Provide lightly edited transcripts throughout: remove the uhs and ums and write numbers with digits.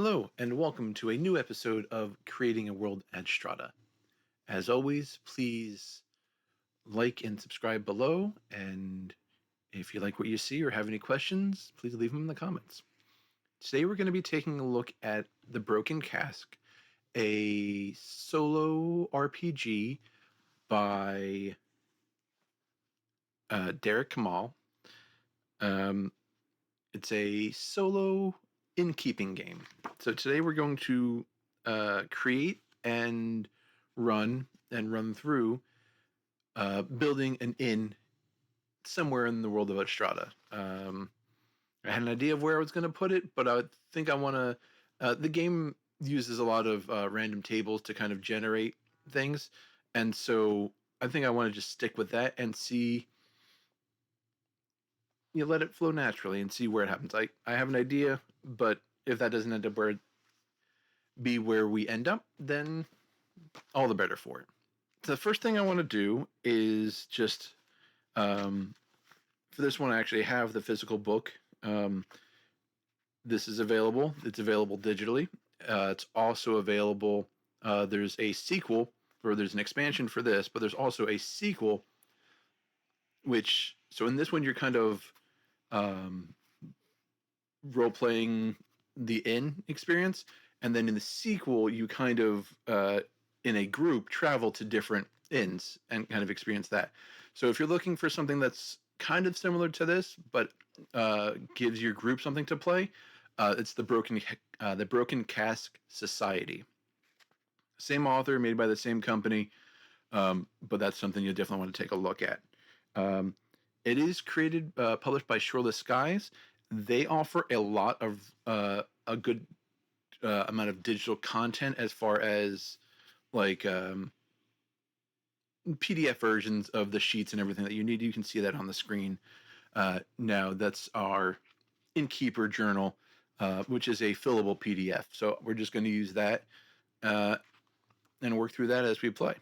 Hello, and welcome to a new episode of Creating a World at Strata. As always, please like and subscribe below, and if you like what you see or have any questions, please leave them in the comments. Today we're going to be taking a look at The Broken Cask, a solo RPG by Derek Kamal. It's a solo innkeeping game. So today we're going to create and run through building an inn somewhere in the world of Strata. I had an idea of where I was going to put it, but I think I want to. The game uses a lot of random tables to kind of generate things, and so I think I want to just stick with that and see. You let it flow naturally and see where it happens. I have an idea, but if that doesn't end up where we end up, then all the better for it. So the first thing I want to do is just for this one, I actually have the physical book. This is available. It's available digitally. It's also available. There's a sequel, or there's an expansion for this, but there's also a sequel. So in this one, you're kind of role playing the inn experience, and then in the sequel, you kind of in a group travel to different inns and kind of experience that. So if you're looking for something that's kind of similar to this, but gives your group something to play, it's the Broken Cask Society. Same author, made by the same company, but that's something you definitely want to take a look at. It is published by Shoreless Skies. They offer a lot of a good amount of digital content as far as like PDF versions of the sheets and everything that you need. You can see that on the screen now. That's our Innkeeper Journal, which is a fillable PDF. So we're just going to use that and work through that as we play.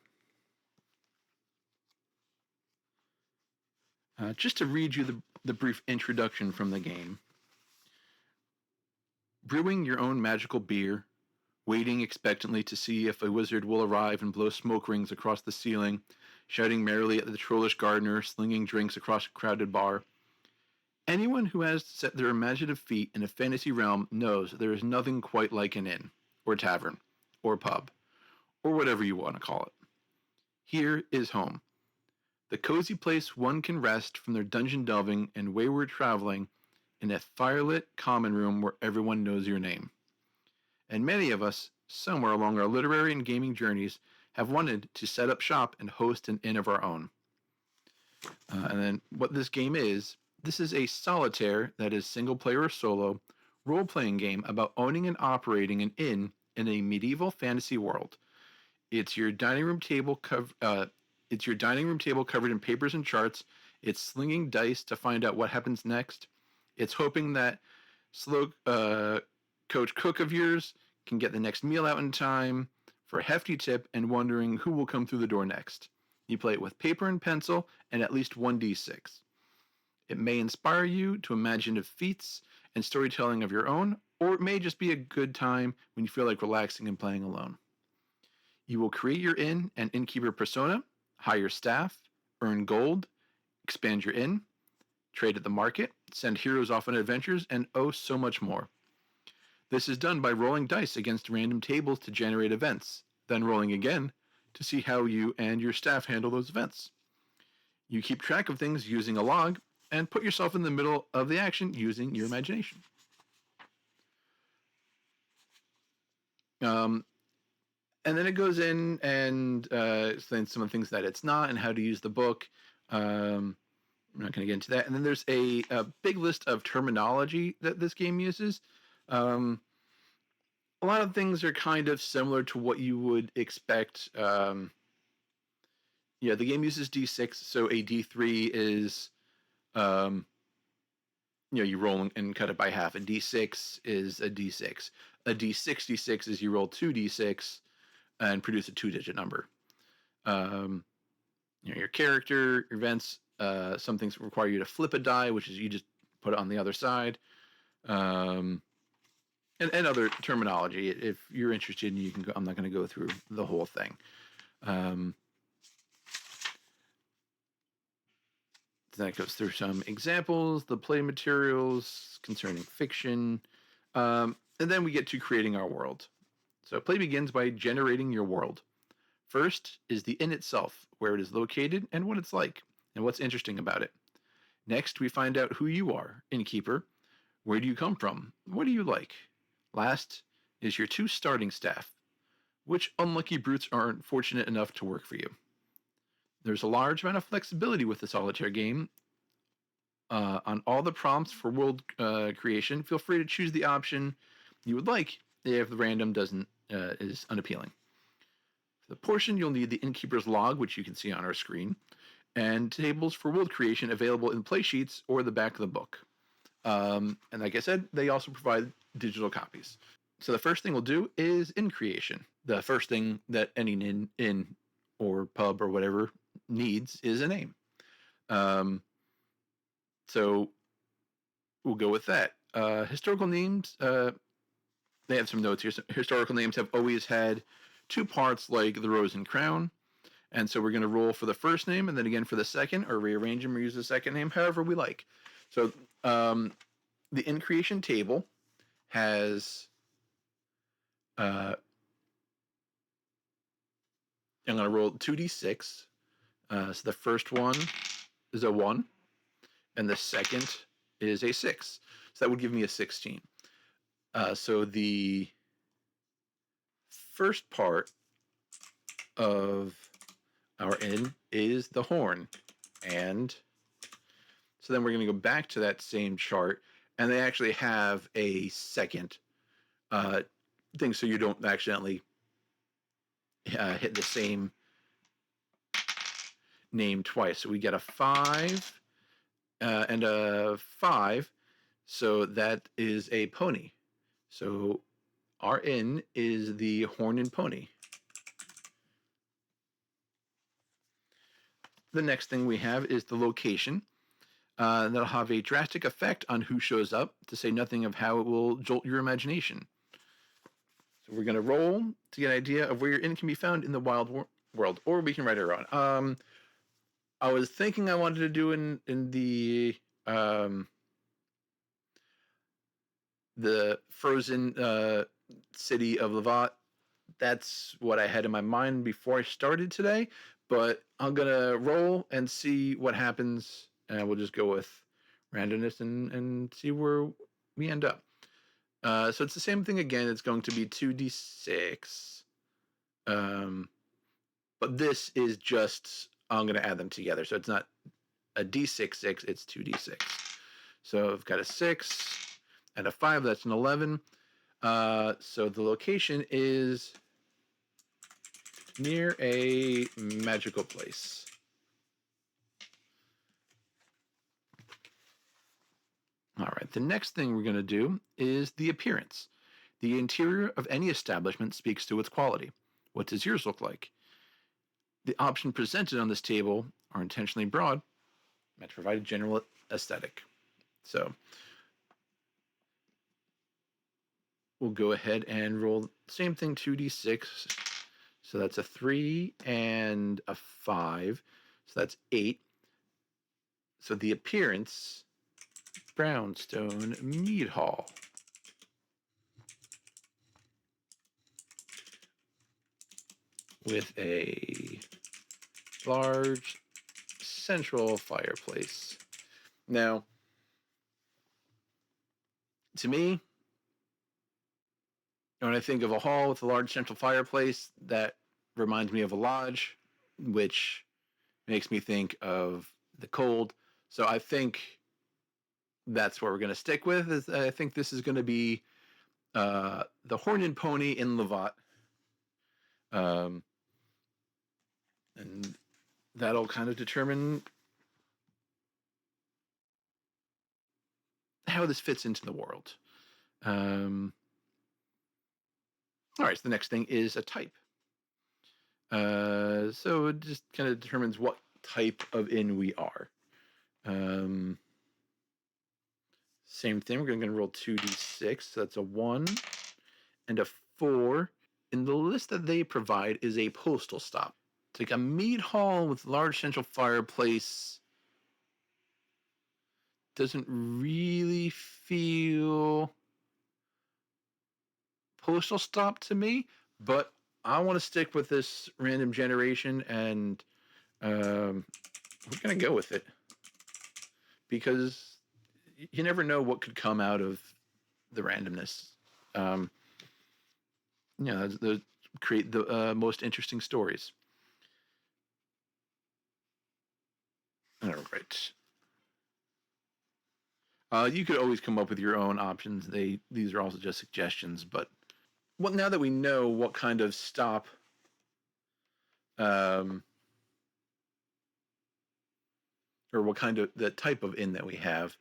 Just to read you the brief introduction from the game. Brewing your own magical beer, waiting expectantly to see if a wizard will arrive and blow smoke rings across the ceiling, shouting merrily at the trollish gardener, slinging drinks across a crowded bar. Anyone who has set their imaginative feet in a fantasy realm knows there is nothing quite like an inn, or tavern, or pub, or whatever you want to call it. Here is home. The cozy place one can rest from their dungeon delving and wayward traveling in a firelit common room where everyone knows your name. And many of us, somewhere along our literary and gaming journeys, have wanted to set up shop and host an inn of our own. And then what this game is, this is a solitaire, that is single player or solo, role-playing game about owning and operating an inn in a medieval fantasy world. It's your dining room table covered in papers and charts. It's slinging dice to find out what happens next. It's hoping that slow coach cook of yours can get the next meal out in time for a hefty tip, and wondering who will come through the door next. You play it with paper and pencil and at least 1d6. It may inspire you to imaginative feats and storytelling of your own, or it may just be a good time when you feel like relaxing and playing alone. You will create your inn and innkeeper persona, hire staff, earn gold, expand your inn, trade at the market, send heroes off on adventures, and oh so much more. This is done by rolling dice against random tables to generate events, then rolling again to see how you and your staff handle those events. You keep track of things using a log, and put yourself in the middle of the action using your imagination. And then it goes in and explains some of the things that it's not and how to use the book. I'm not going to get into that. And then there's a big list of terminology that this game uses. A lot of things are kind of similar to what you would expect. The game uses D6, so a D3 is, you roll and cut it by half. A D6 is a D6. A D66 is you roll 2d6 and produce a 2-digit number. Your character, events, some things require you to flip a die, which is you just put it on the other side. and other terminology. If you're interested, you can go. I'm not going to go through the whole thing. That goes through some examples, the play materials concerning fiction, and then we get to creating our world. So play begins by generating your world. First is the inn itself, where it is located and what it's like, and what's interesting about it. Next, we find out who you are, innkeeper. Where do you come from? What do you like? Last is your 2 starting staff. Which unlucky brutes aren't fortunate enough to work for you? There's a large amount of flexibility with the solitaire game. On all the prompts for world creation, feel free to choose the option you would like if the random doesn't is unappealing. For the portion, you'll need the innkeeper's log, which you can see on our screen, and tables for world creation available in play sheets or the back of the book. And like I said, they also provide digital copies. So the first thing we'll do is inn creation. The first thing that any inn or pub or whatever needs is a name. So we'll go with that. Historical names, they have some notes here. So historical names have always had 2 parts like the Rose and Crown. And so we're going to roll for the first name and then again for the second, or rearrange them or use the second name, however we like. So the inn creation table has I'm going to roll 2d6. So the first one is a 1, and the second is a 6. So that would give me a 16. So the first part of our inn is the horn. And so then we're going to go back to that same chart, and they actually have a second thing so you don't accidentally hit the same name twice. So we get a 5 and a 5. So that is a pony. So our inn is the Horn and Pony. The next thing we have is the location. That'll have a drastic effect on who shows up, to say nothing of how it will jolt your imagination. So we're going to roll to get an idea of where your inn can be found in the wild world, or we can write it around. I was thinking I wanted to do in the frozen city of Levat. That's what I had in my mind before I started today, but I'm gonna roll and see what happens, and we'll just go with randomness and see where we end up. So it's the same thing again. It's going to be 2d6, but this is just, I'm gonna add them together, so it's not a d6, it's 2d6. So I've got a 6 and a 5. That's an 11. So the location is near a magical place. All right, the next thing we're going to do is the appearance. The interior of any establishment speaks to its quality. What does yours look like? The options presented on this table are intentionally broad, meant to provide a general aesthetic. So we'll go ahead and roll same thing, 2d6. So that's a 3 and a 5. So that's 8. So the appearance, Brownstone Mead Hall. With a large central fireplace. Now, to me, when I think of a hall with a large central fireplace, that reminds me of a lodge, which makes me think of the cold. So I think that's what we're going to stick with. I think this is going to be the Horn and Pony in Levat. And that'll kind of determine how this fits into the world. All right, so the next thing is a type. So it just kind of determines what type of inn we are. Same thing. We're going to roll 2d6. So that's a 1 and a 4. And the list that they provide is a postal stop. It's like a meat hall with large central fireplace. Doesn't really feel postal stop to me, but I want to stick with this random generation, and we're going to go with it because you never know what could come out of the randomness. Those create the most interesting stories. All right. You could always come up with your own options. These are also just suggestions, but now that we know what kind of stop or what kind of the type of inn that we have,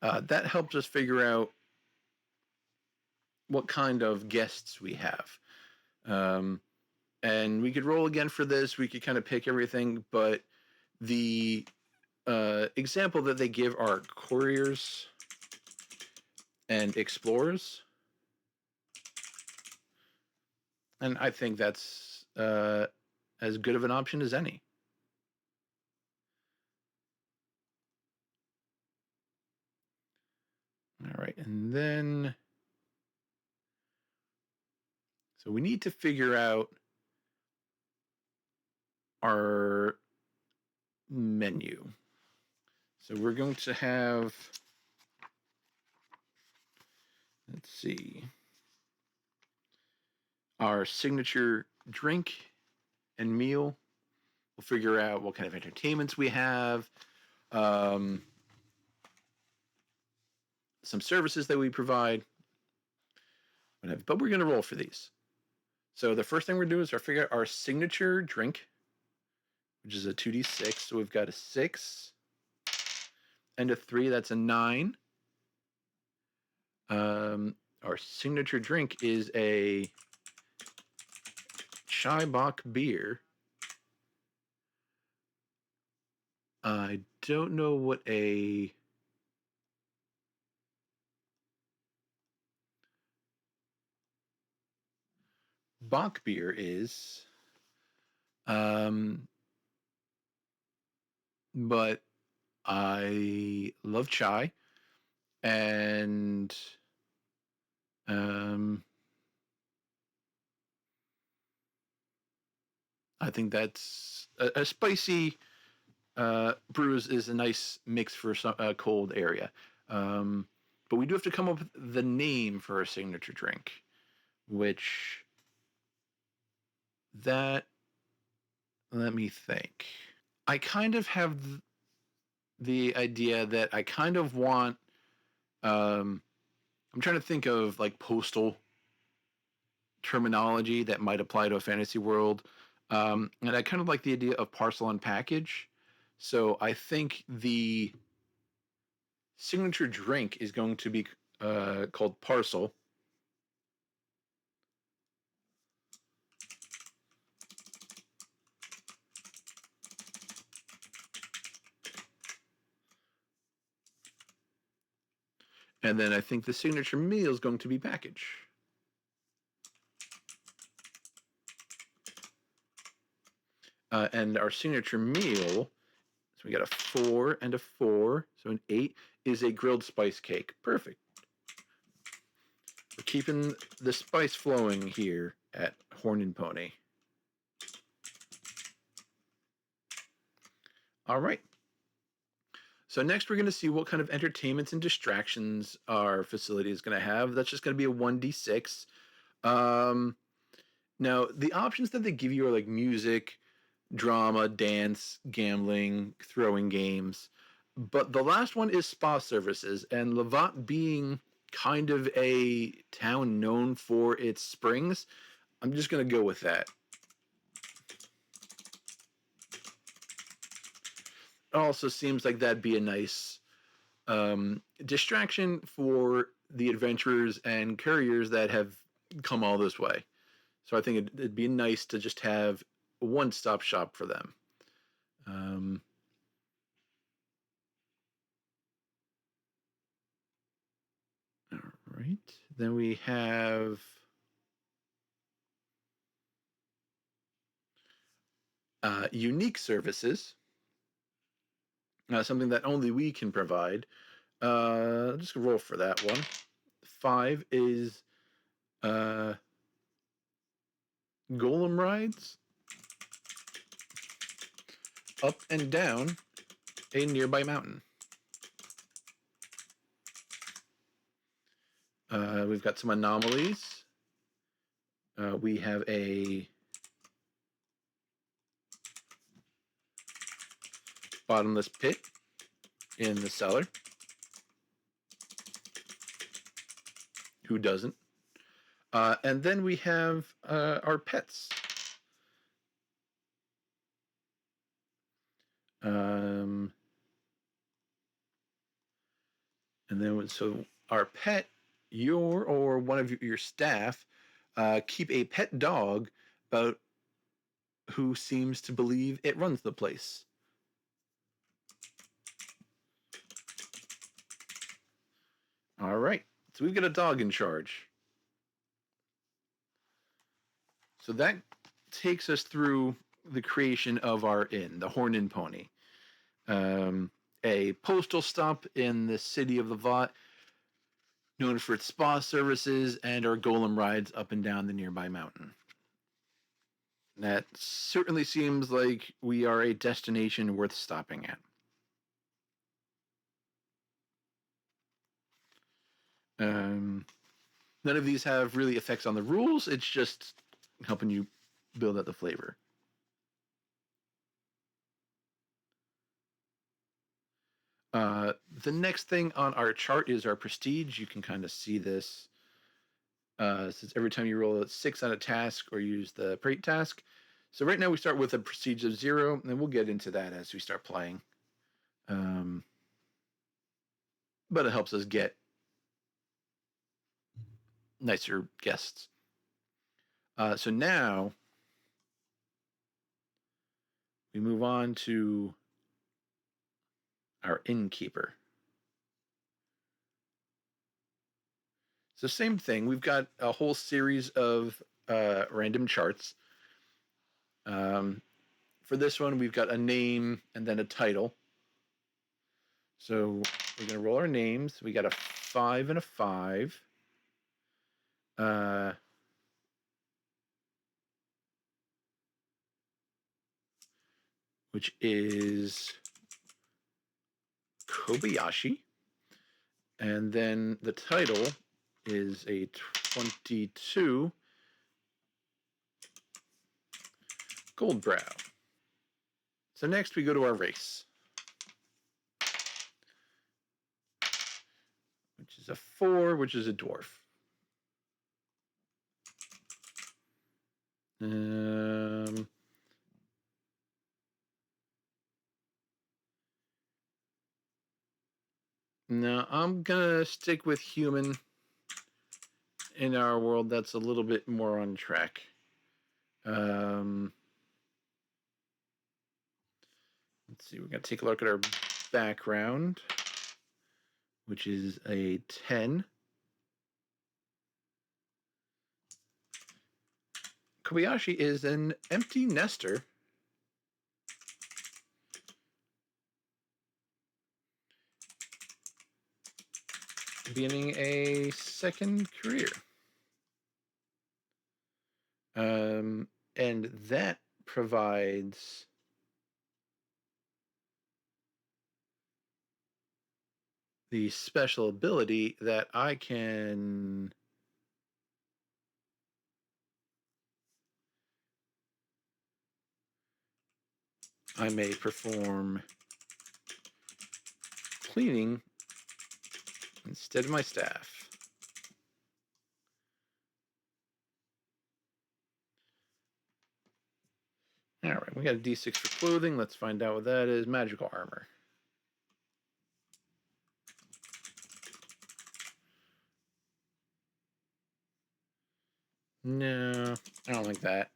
that helps us figure out what kind of guests we have. And we could roll again for this. We could kind of pick everything, but the example that they give are couriers and explorers. And I think that's as good of an option as any. All right, and then so we need to figure out our menu. So we're going to have, let's see, our signature drink and meal. We'll figure out what kind of entertainments we have, some services that we provide, whatever. But we're going to roll for these. So the first thing we're doing is figure out our signature drink, which is a 2d6. So we've got a 6 and a 3. That's a 9. Our signature drink is a Chai Bock beer. I don't know what a Bock beer is, but I love chai, and I think that's a spicy brew is a nice mix for a cold area. But we do have to come up with the name for our signature drink, which let me think. I kind of have the idea that I kind of want, I'm trying to think of like postal terminology that might apply to a fantasy world. And I kind of like the idea of parcel and package. So I think the signature drink is going to be called Parcel. And then I think the signature meal is going to be Package. And our signature meal, so we got a 4 and a 4, so an 8, is a grilled spice cake. Perfect. We're keeping the spice flowing here at Horn and Pony. All right. So next we're going to see what kind of entertainments and distractions our facility is going to have. That's just going to be a 1d6. Now, the options that they give you are like music, drama, dance, gambling, throwing games. But the last one is spa services, and Levat being kind of a town known for its springs, I'm just going to go with that. It also seems like that'd be a nice distraction for the adventurers and couriers that have come all this way. So I think it'd be nice to just have a one-stop shop for them. right. Then we have unique services, something that only we can provide. Just roll for that one. 5 is golem rides up and down a nearby mountain. We've got some anomalies. We have a bottomless pit in the cellar. Who doesn't? And then we have our pets. And then so our pet, your or one of your staff, keep a pet dog about who seems to believe it runs the place. All right, so we've got a dog in charge. So that takes us through the creation of our inn, the Horn Inn Pony. A postal stop in the city of the Vought, known for its spa services and our golem rides up and down the nearby mountain. That certainly seems like we are a destination worth stopping at. None of these have really effects on the rules. It's just helping you build out the flavor. The next thing on our chart is our prestige. You can kind of see this since every time you roll a 6 on a task or use the Prate task. So right now we start with a prestige of 0, and we'll get into that as we start playing. But it helps us get nicer guests. So now we move on to our innkeeper. So same thing. We've got a whole series of random charts. For this one, we've got a name and then a title. So we're going to roll our names. We got a 5 and a 5. Which is Kobayashi. And then the title is a 22, Goldbrow. So next we go to our race, which is a 4, which is a dwarf. No, I'm gonna stick with human. In our world, that's a little bit more on track. Let's see, we're gonna take a look at our background, which is a 10. Kobayashi is an empty nester. Beginning a second career. And that provides the special ability that I may perform cleaning instead of my staff. All right, we got a D6 for clothing. Let's find out what that is. Magical armor. No, I don't like that.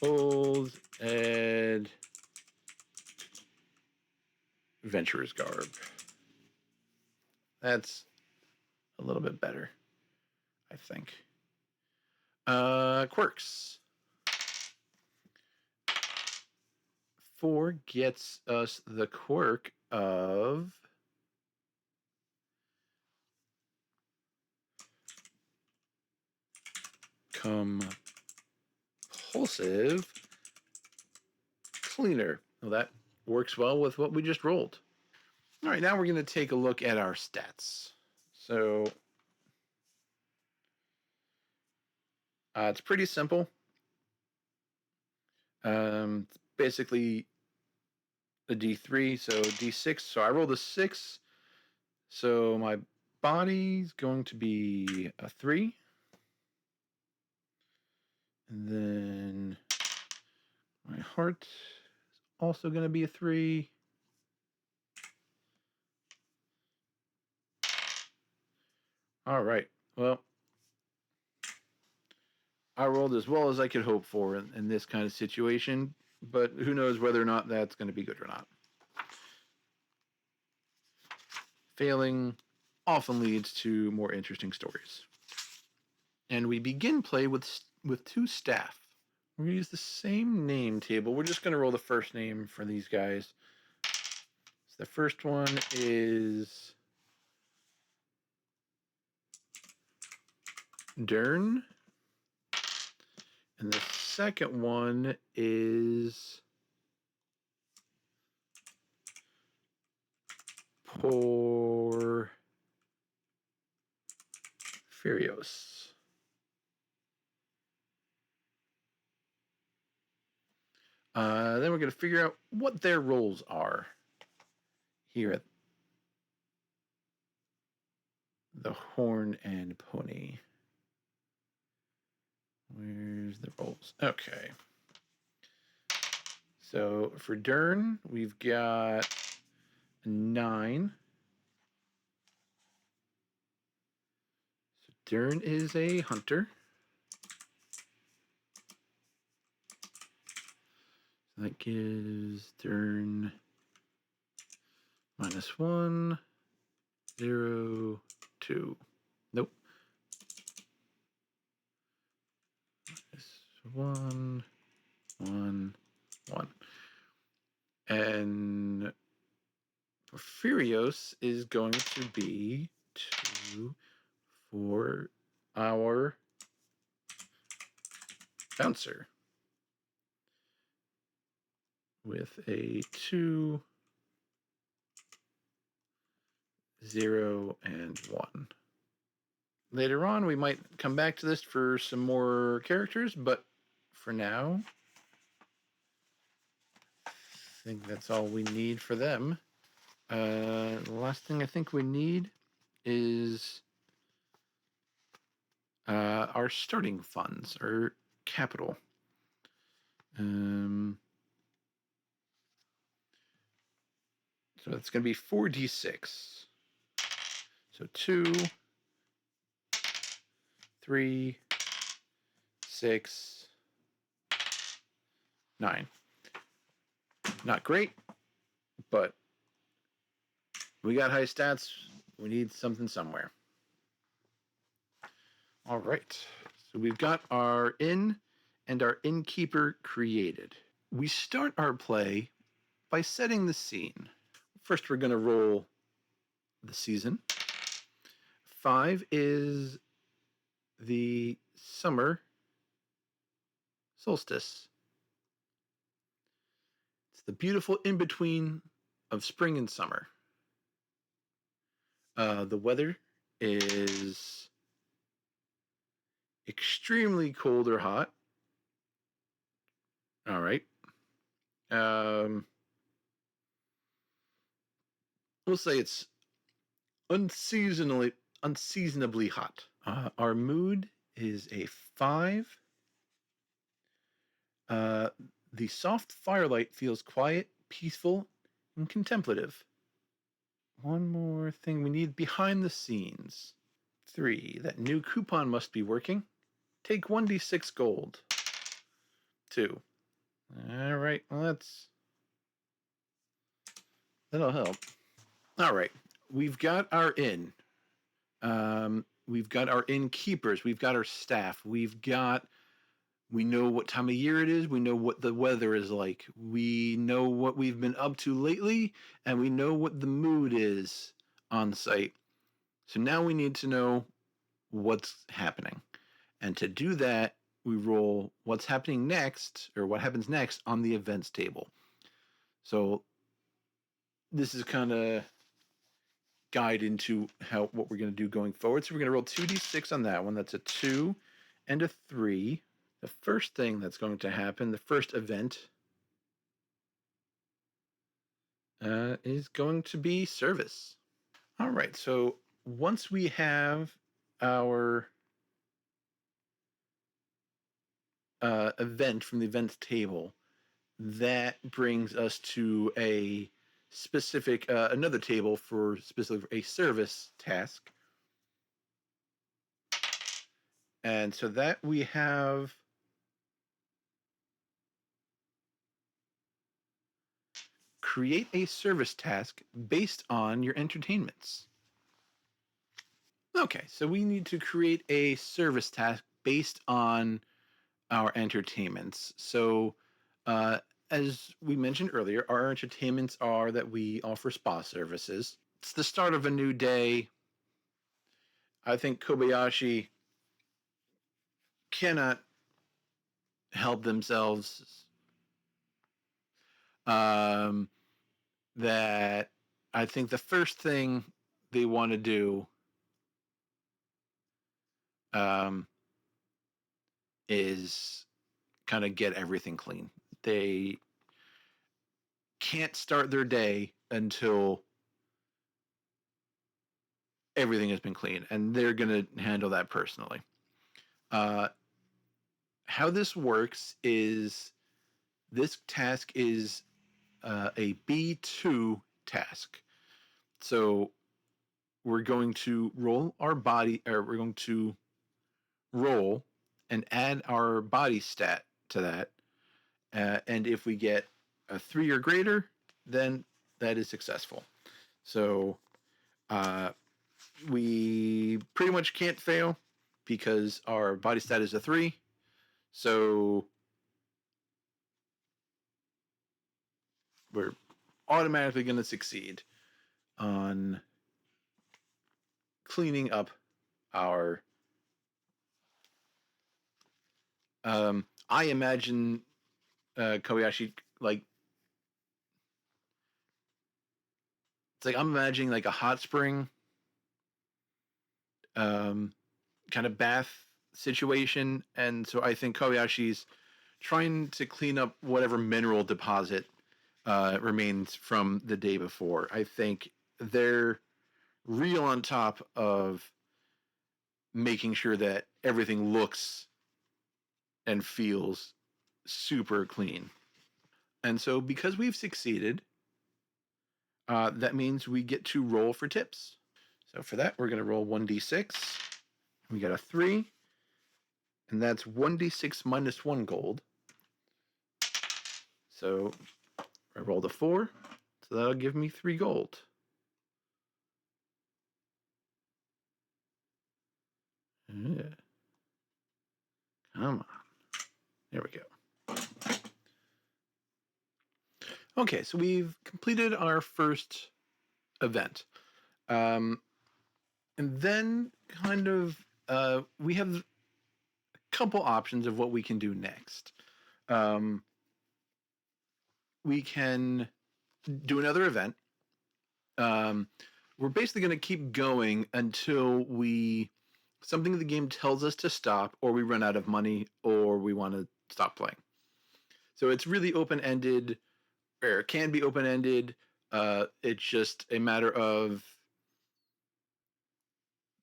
Old and Venturer's Garb. That's a little bit better, I think. Quirks. 4 gets us the quirk of Compulsive Cleaner. Well, that works well with what we just rolled. All right, now we're going to take a look at our stats. So it's pretty simple. It's basically a D3, so D6. So I rolled a 6. So my body's going to be a 3. And then my heart is also going to be a 3. All right. Well, I rolled as well as I could hope for in this kind of situation, but who knows whether or not that's going to be good or not. Failing often leads to more interesting stories. And we begin play with 2 staff. We're going to use the same name table. We're just going to roll the first name for these guys. So the first one is Dern. And the second one is Porphyrios. Then we're going to figure out what their roles are here at the Horn and Pony. Where's the roles? Okay. So for Dern, we've got 9. So Dern is a hunter. So that gives Dern -1, 0, 2. Nope. -1, 1, 1. And Porphyrios is going to be 2 for our bouncer with a 2, 0, and 1. Later on, we might come back to this for some more characters, but for now, I think that's all we need for them. The last thing I think we need is our starting funds, or capital. So it's going to be 4d6. So 2, 3, 6, 9. Not great, but we got high stats. We need something somewhere. All right. So we've got our inn and our innkeeper created. We start our play by setting the scene. First, we're going to roll the season. 5 is the summer solstice. It's the beautiful in-between of spring and summer. The weather is extremely cold or hot. All right. We'll say it's unseasonably hot. Our mood is a 5. The soft firelight feels quiet, peaceful, and contemplative. One more thing we need behind the scenes. 3. That new coupon must be working. Take 1d6 gold. 2. All right, well, that'll help. All right, we've got our inn. We've got our innkeepers. We've got our staff. We know what time of year it is. We know what the weather is like. We know what we've been up to lately, and we know what the mood is on site. So now we need to know what's happening. And to do that, we roll what's happening next, or what happens next on the events table. So this is kind of guide into what we're going to do going forward. So we're going to roll 2d6 on that one. That's a 2 and a 3. The first thing that's going to happen, the first event, is going to be service. All right, so once we have our event from the events table, that brings us to a specific another table for specific a service task. And so that we have create a service task based on your entertainments. Okay, so we need to create a service task based on our entertainments. So, as we mentioned earlier, our entertainments are that we offer spa services. It's the start of a new day. I think Kobayashi cannot help themselves. Um, that I think the first thing they want to do um, is kind of get everything clean. They can't start their day until everything has been clean, and they're going to handle that personally. Uh, how this works is this task is a B2 task. So we're going to roll our body, or we're going to roll and add our body stat to that. And if we get a 3 or greater, then that is successful. So we pretty much can't fail because our body stat is a 3. So we're automatically going to succeed on cleaning up our. I imagine Kobayashi like it's like I'm imagining like a hot spring kind of bath situation, and so I think Kobayashi's trying to clean up whatever mineral deposit remains from the day before. I think they're real on top of making sure that everything looks and feels super clean. And so, because we've succeeded, that means we get to roll for tips. So, for that, we're going to roll 1d6. We got a 3, and that's 1d6 minus 1 gold. So, I rolled a 4, so that'll give me 3 gold. Yeah. Come on. There we go. Okay, so we've completed our first event. And then kind of we have a couple options of what we can do next. We can do another event. We're basically going to keep going until something in the game tells us to stop, or we run out of money, or we want to stop playing. So it's really open-ended, or it can be open-ended. It's just a matter of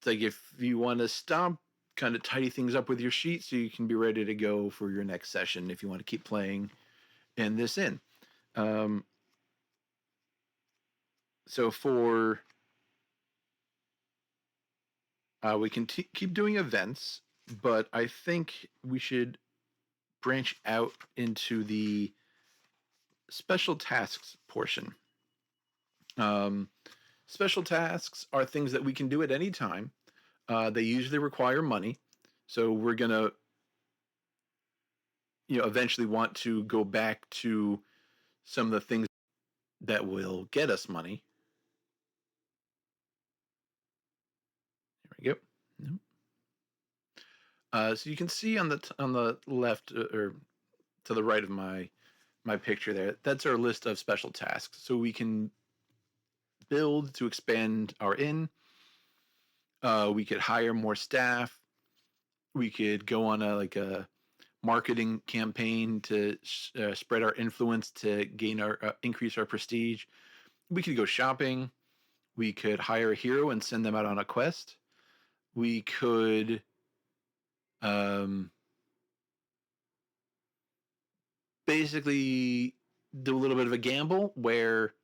like if you want to stop, kind of tidy things up with your sheet so you can be ready to go for your next session if you want to keep playing in this inn. So for we can keep doing events, but I think we should branch out into the special tasks portion. Special tasks are things that we can do at any time. They usually require money, so we're gonna, eventually want to go back to some of the things that will get us money. There we go. So you can see on the left, or to the right of my picture there, that's our list of special tasks. So we can build to expand our inn. We could hire more staff. We could go on a marketing campaign to spread our influence to gain our increase our prestige. We could go shopping. We could hire a hero and send them out on a quest. We could basically do a little bit of a gamble where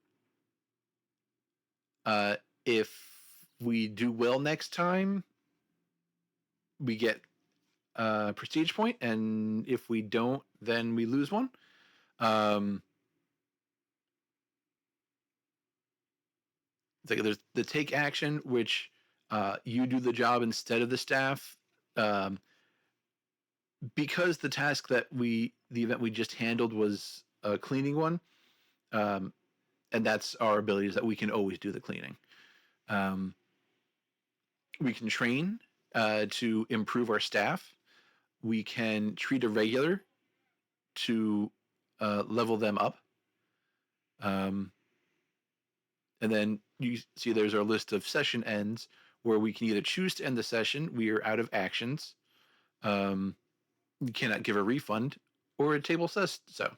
if we do well next time, we get a prestige point, and if we don't, then we lose one. There's the take action, which you do the job instead of the staff. Because the task the event we just handled was a cleaning one, and that's our ability, is that we can always do the cleaning. We can train to improve our staff. We can treat a regular to level them up. And then you see there's our list of session ends, where we can either choose to end the session, we are out of actions, you cannot give a refund, or a table says so.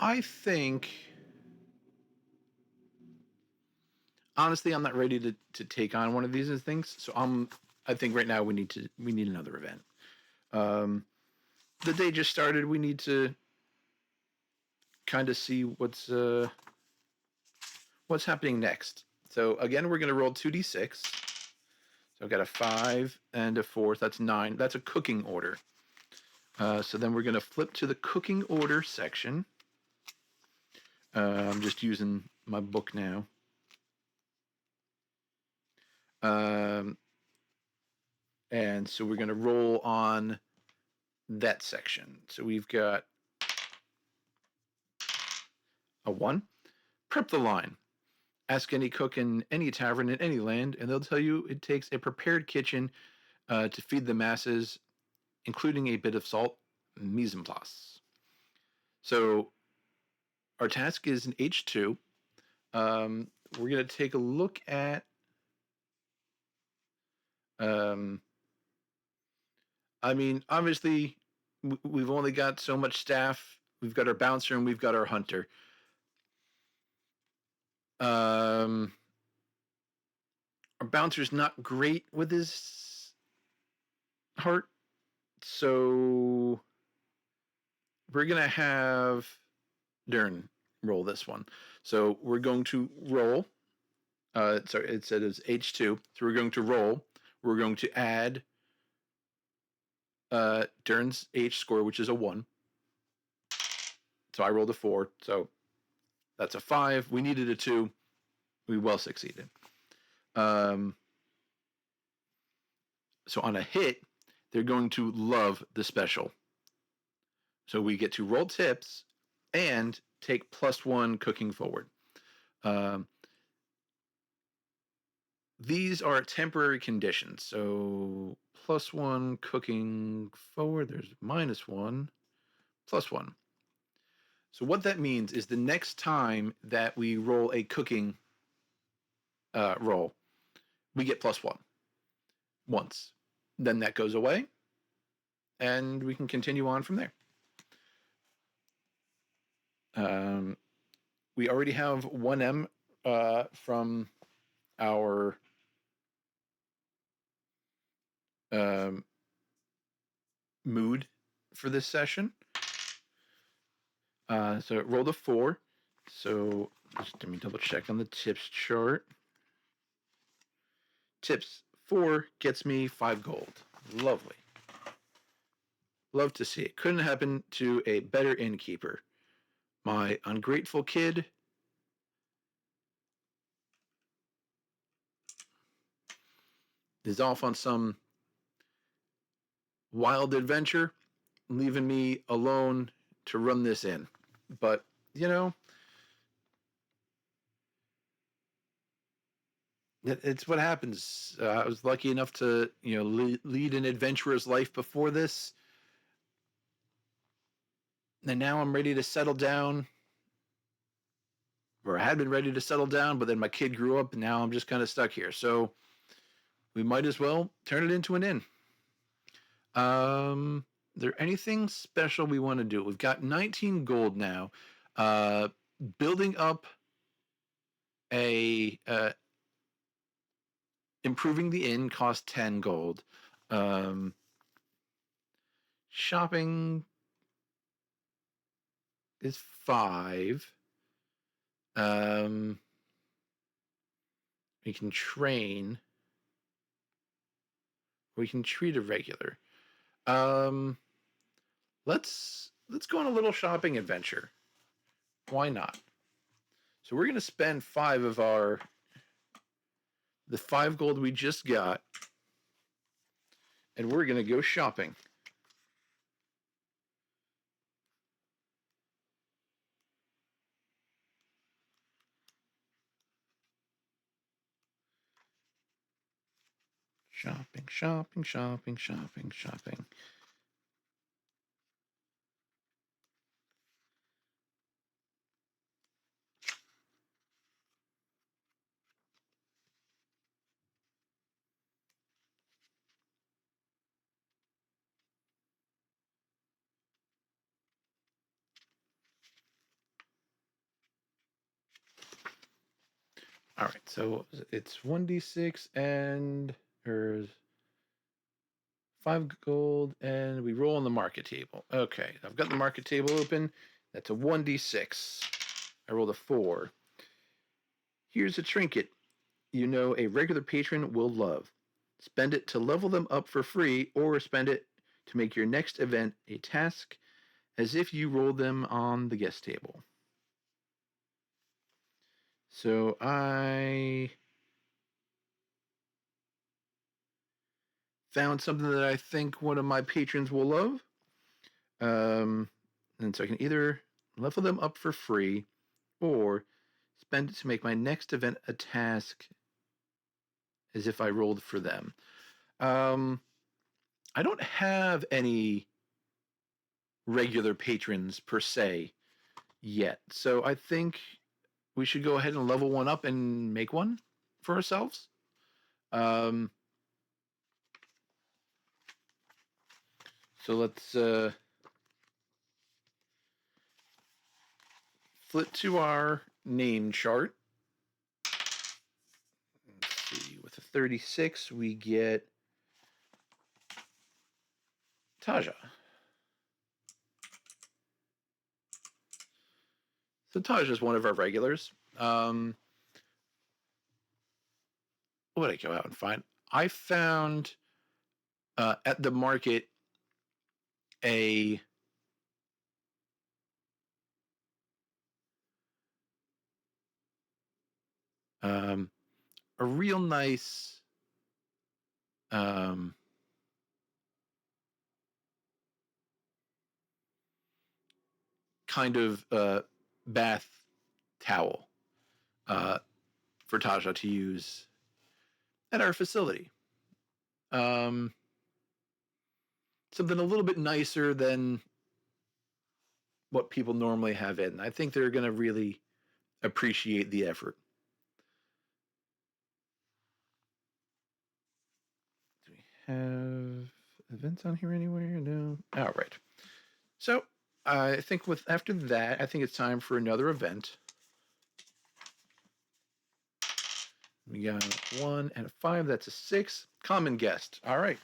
I think, honestly, I'm not ready to take on one of these things. So I think right now we need another event. The day just started. We need to kind of see what's happening next. So again, we're going to roll 2d6. So I've got a 5 and a 4. That's 9. That's a cooking order. So then we're going to flip to the cooking order section. I'm just using my book now. And so we're going to roll on that section. So we've got a 1. Prep the line. Ask any cook in any tavern in any land, and they'll tell you it takes a prepared kitchen to feed the masses, including a bit of salt, mise en place. So our task is an H2. We're going to take a look at obviously, we've only got so much staff. We've got our bouncer and we've got our hunter. Our bouncer's not great with his heart, so we're going to have Dern roll this one. So we're going to roll. Sorry, it said it's H2. So we're going to roll. We're going to add Dern's H score, which is a 1. So I rolled a 4. So that's a 5. We needed a 2. We well succeeded. So on a hit, they're going to love the special. So we get to roll tips and take +1 cooking forward. These are temporary conditions. So +1 cooking forward, there's -1, +1. So what that means is the next time that we roll a cooking roll, we get +1 once. Then that goes away, and we can continue on from there. Um, we already have 1M from our um, mood for this session. So it rolled a 4. So just let me double check on the tips chart. Tips 4 gets me 5 gold. Lovely. Love to see it. Couldn't happen to a better innkeeper. My ungrateful kid is off on some wild adventure, leaving me alone to run this inn. But, you know, it's what happens. I was lucky enough to, lead an adventurer's life before this. And now I'm ready to settle down, or I had been ready to settle down, but then my kid grew up, and now I'm just kind of stuck here. So we might as well turn it into an inn. Is there anything special we want to do? We've got 19 gold now. Building up improving the inn costs 10 gold. Shopping is 5. We can train. We can treat a regular. Let's go on a little shopping adventure. Why not? So we're gonna spend 5 of the 5 gold we just got, and we're gonna go shopping. Shopping, shopping, shopping, shopping, shopping. All right, so it's 1d6 and there's 5 gold, and we roll on the market table. Okay, I've got the market table open. That's a 1d6. I rolled a 4. Here's a trinket you know a regular patron will love. Spend it to level them up for free, or spend it to make your next event a task as if you rolled them on the guest table. So I found something that I think one of my patrons will love. And so I can either level them up for free or spend it to make my next event a task as if I rolled for them. I don't have any regular patrons per se yet. So I think we should go ahead and level one up and make one for ourselves. So let's flip to our name chart. Let's see, with a 36, we get Taja. So Taja is one of our regulars. What did I go out and find? I found at the market a a real nice kind of bath towel for Taja to use at our facility. Something a little bit nicer than what people normally have in. I think they're going to really appreciate the effort. Do we have events on here anywhere? No. All right. So I think after that, I think it's time for another event. We got 1 and a 5. That's a 6. Common guest. All right.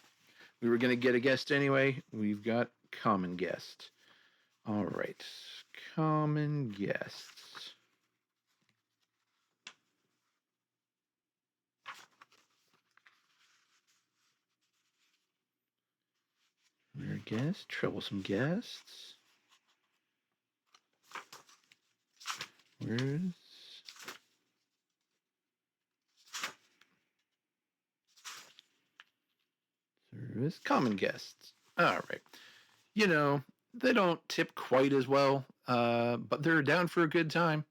We were going to get a guest anyway. We've got common guest. All right. Common guests. Rare guests. Troublesome guests. Where's... Service. Common guests. All right. You know, they don't tip quite as well, but they're down for a good time.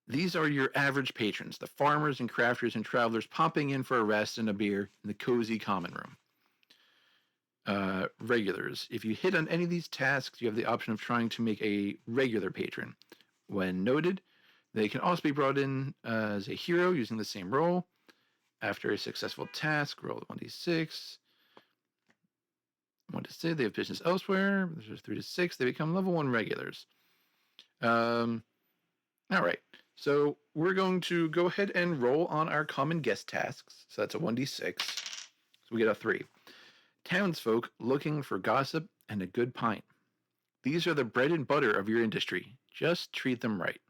These are your average patrons, the farmers and crafters and travelers popping in for a rest and a beer in the cozy common room. Regulars. If you hit on any of these tasks, you have the option of trying to make a regular patron. When noted, they can also be brought in as a hero using the same role. After a successful task, roll 1d6. 1 to 6, they have business elsewhere. There's 3 to 6, they become level 1 regulars. All right. So we're going to go ahead and roll on our common guest tasks. So that's a 1d6. So we get a 3. Townsfolk looking for gossip and a good pint. These are the bread and butter of your industry. Just treat them right.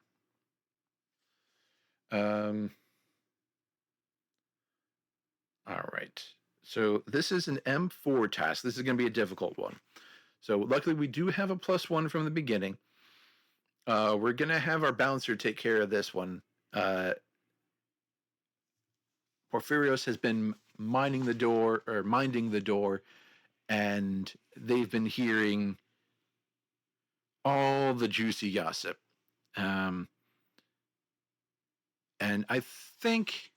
All right. So this is an M4 task. This is going to be a difficult one. So luckily we do have a +1 from the beginning. We're going to have our bouncer take care of this one. Porphyrios has been minding the door, and they've been hearing all the juicy gossip. And I think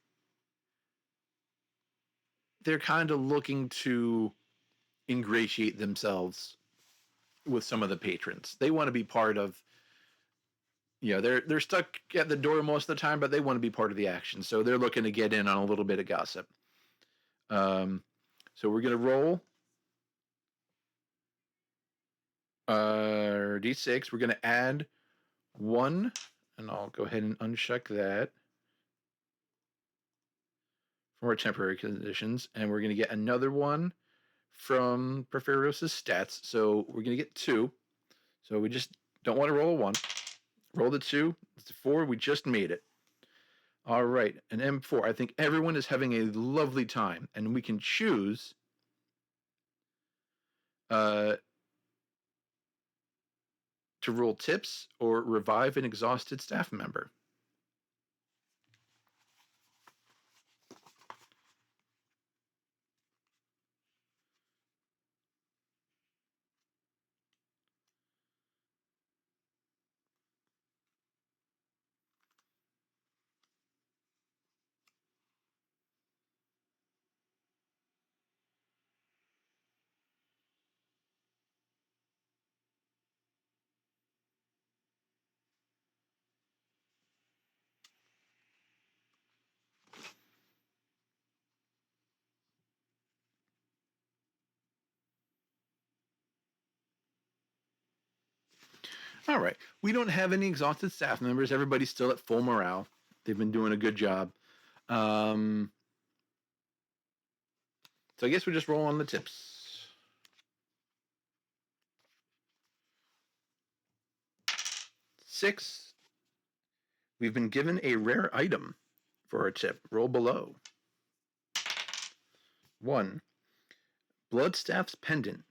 they're kind of looking to ingratiate themselves with some of the patrons. They want to be part of, they're stuck at the door most of the time, but they want to be part of the action. So they're looking to get in on a little bit of gossip. So we're going to roll D6. We're going to add 1, and I'll go ahead and uncheck that from our temporary conditions. And we're going to get another 1 from Porphyrios' stats. So we're going to get 2. So we just don't want to roll a 1. Roll the 2. It's a 4. We just made it. All right. An M4. I think everyone is having a lovely time. And we can choose to roll tips or revive an exhausted staff member. All right. We don't have any exhausted staff members. Everybody's still at full morale. They've been doing a good job. So I guess we just roll on the tips. Six. We've been given a rare item for our tip. Roll below. 1. Bloodstaff's pendant.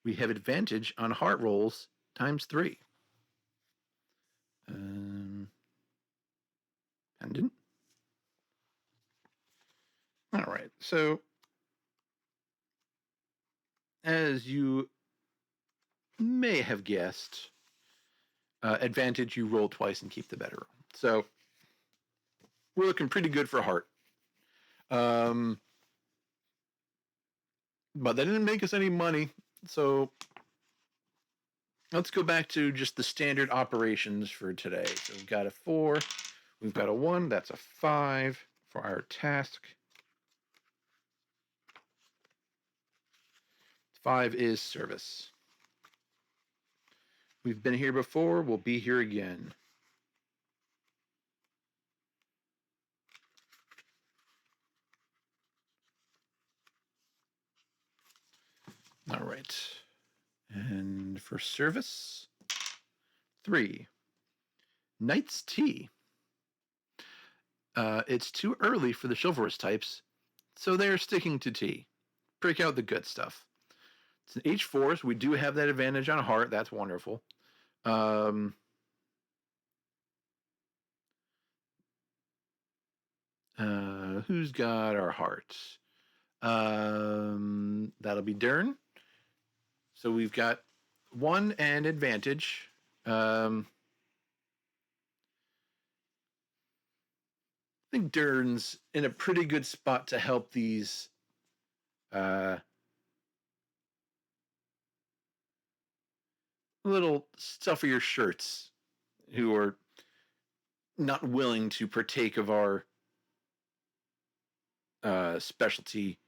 We have advantage on heart rolls ×3. Pendant. All right. So as you may have guessed, advantage, you roll twice and keep the better roll. So we're looking pretty good for heart. But that didn't make us any money. So let's go back to just the standard operations for today. So we've got a 4, we've got a 1, that's a 5 for our task. 5 is service. We've been here before. We'll be here again. All right. And for service, 3. Knight's Tea. It's too early for the chivalrous types, so they are sticking to tea. Break out the good stuff. It's an H4, so we do have that advantage on heart. That's wonderful. Who's got our heart? That'll be Dern. So we've got 1 and advantage. I think Dern's in a pretty good spot to help these little stuffier shirts who are not willing to partake of our specialty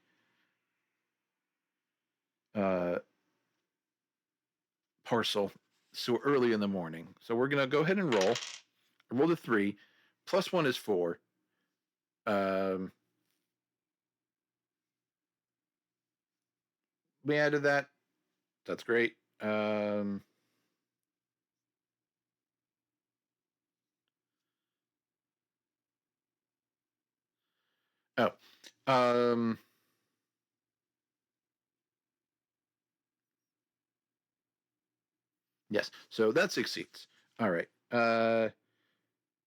parcel so early in the morning. So we're gonna go ahead and roll. I rolled a 3. +1 is 4. We added that. That's great. Yes, so that succeeds. All right.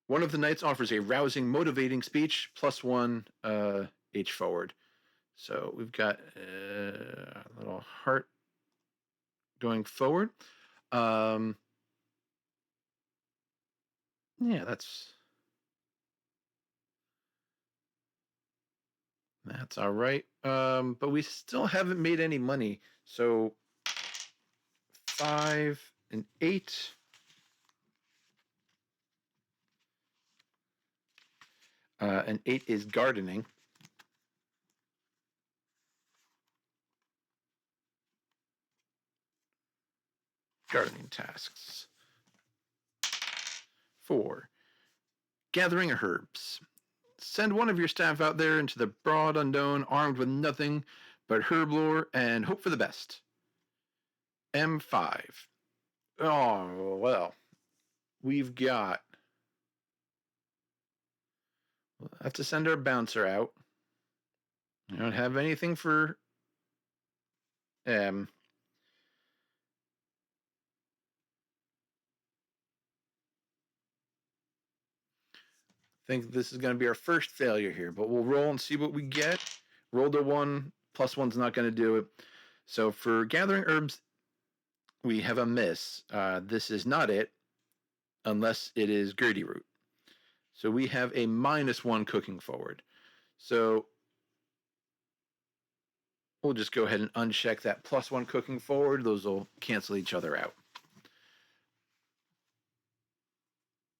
One of the knights offers a rousing, motivating speech, +1 H forward. So we've got a little heart going forward. Yeah, that's all right. But we still haven't made any money. So 5 and 8. And 8 is gardening. Gardening tasks. 4. Gathering herbs. Send one of your staff out there into the broad unknown, armed with nothing but herb lore, and hope for the best. M5. Oh, well. We've got... We'll have to send our bouncer out. I don't have anything for M. I think this is going to be our first failure here, but we'll roll and see what we get. Rolled a 1, +1's not going to do it. So for gathering herbs, we have a miss. This is not it, unless it is Gertie root. So we have a -1 cooking forward. So we'll just go ahead and uncheck that +1 cooking forward. Those will cancel each other out.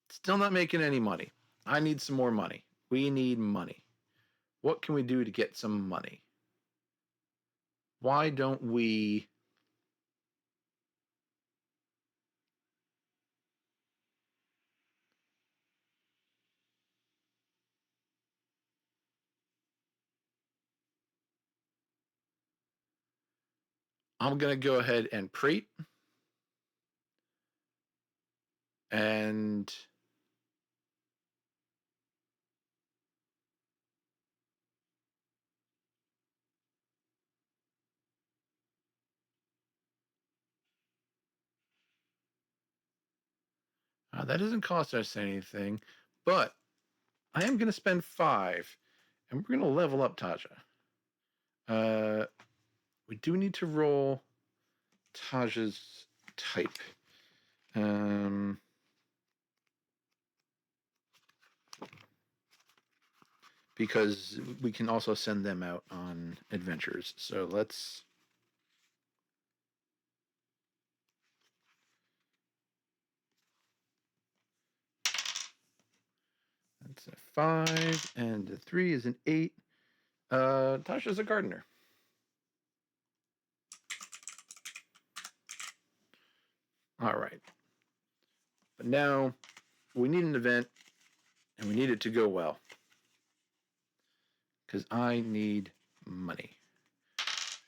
Still not making any money. I need some more money. We need money. What can we do to get some money? Why don't we... I'm going to go ahead and prate. And... that doesn't cost us anything, but I am going to spend 5, and we're going to level up Taja. We do need to roll Taja's type. Because we can also send them out on adventures. So let's... That's a 5, and a 3 is an 8. Tasha's a gardener. All right. But now we need an event, and we need it to go well. Because I need money.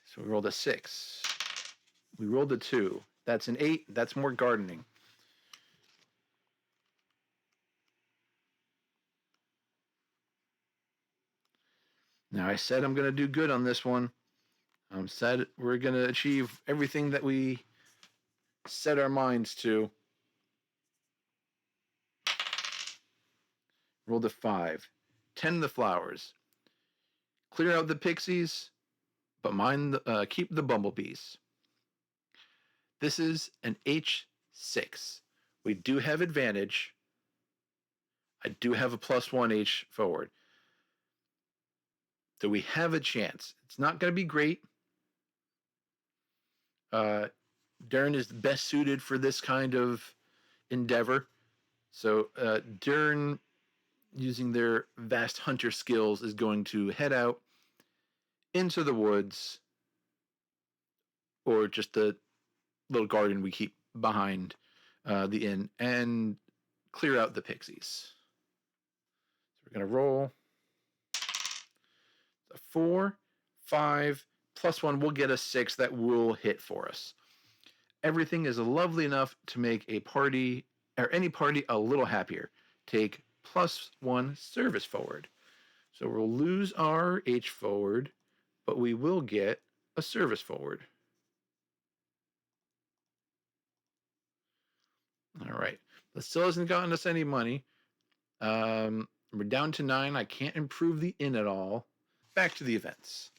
So we rolled a 6. We rolled a 2. That's an 8. That's more gardening. Now, I said I'm going to do good on this one. I said we're going to achieve everything that we set our minds to. Rolled a 5. Tend the flowers. Clear out the pixies, but keep the bumblebees. This is an H6. We do have advantage. I do have a +1 H forward. So we have a chance. It's not going to be great. Dern is best suited for this kind of endeavor. So Dern, using their vast hunter skills, is going to head out into the woods, or just the little garden we keep behind the inn, and clear out the pixies. So we're going to roll a 4, 5, +1 will get a 6. That will hit for us. Everything is lovely enough to make a party, or any party, a little happier. Take +1 service forward. So we'll lose our H forward, but we will get a service forward. All right. That still hasn't gotten us any money. We're down to 9. I can't improve the inn at all. Back to the events.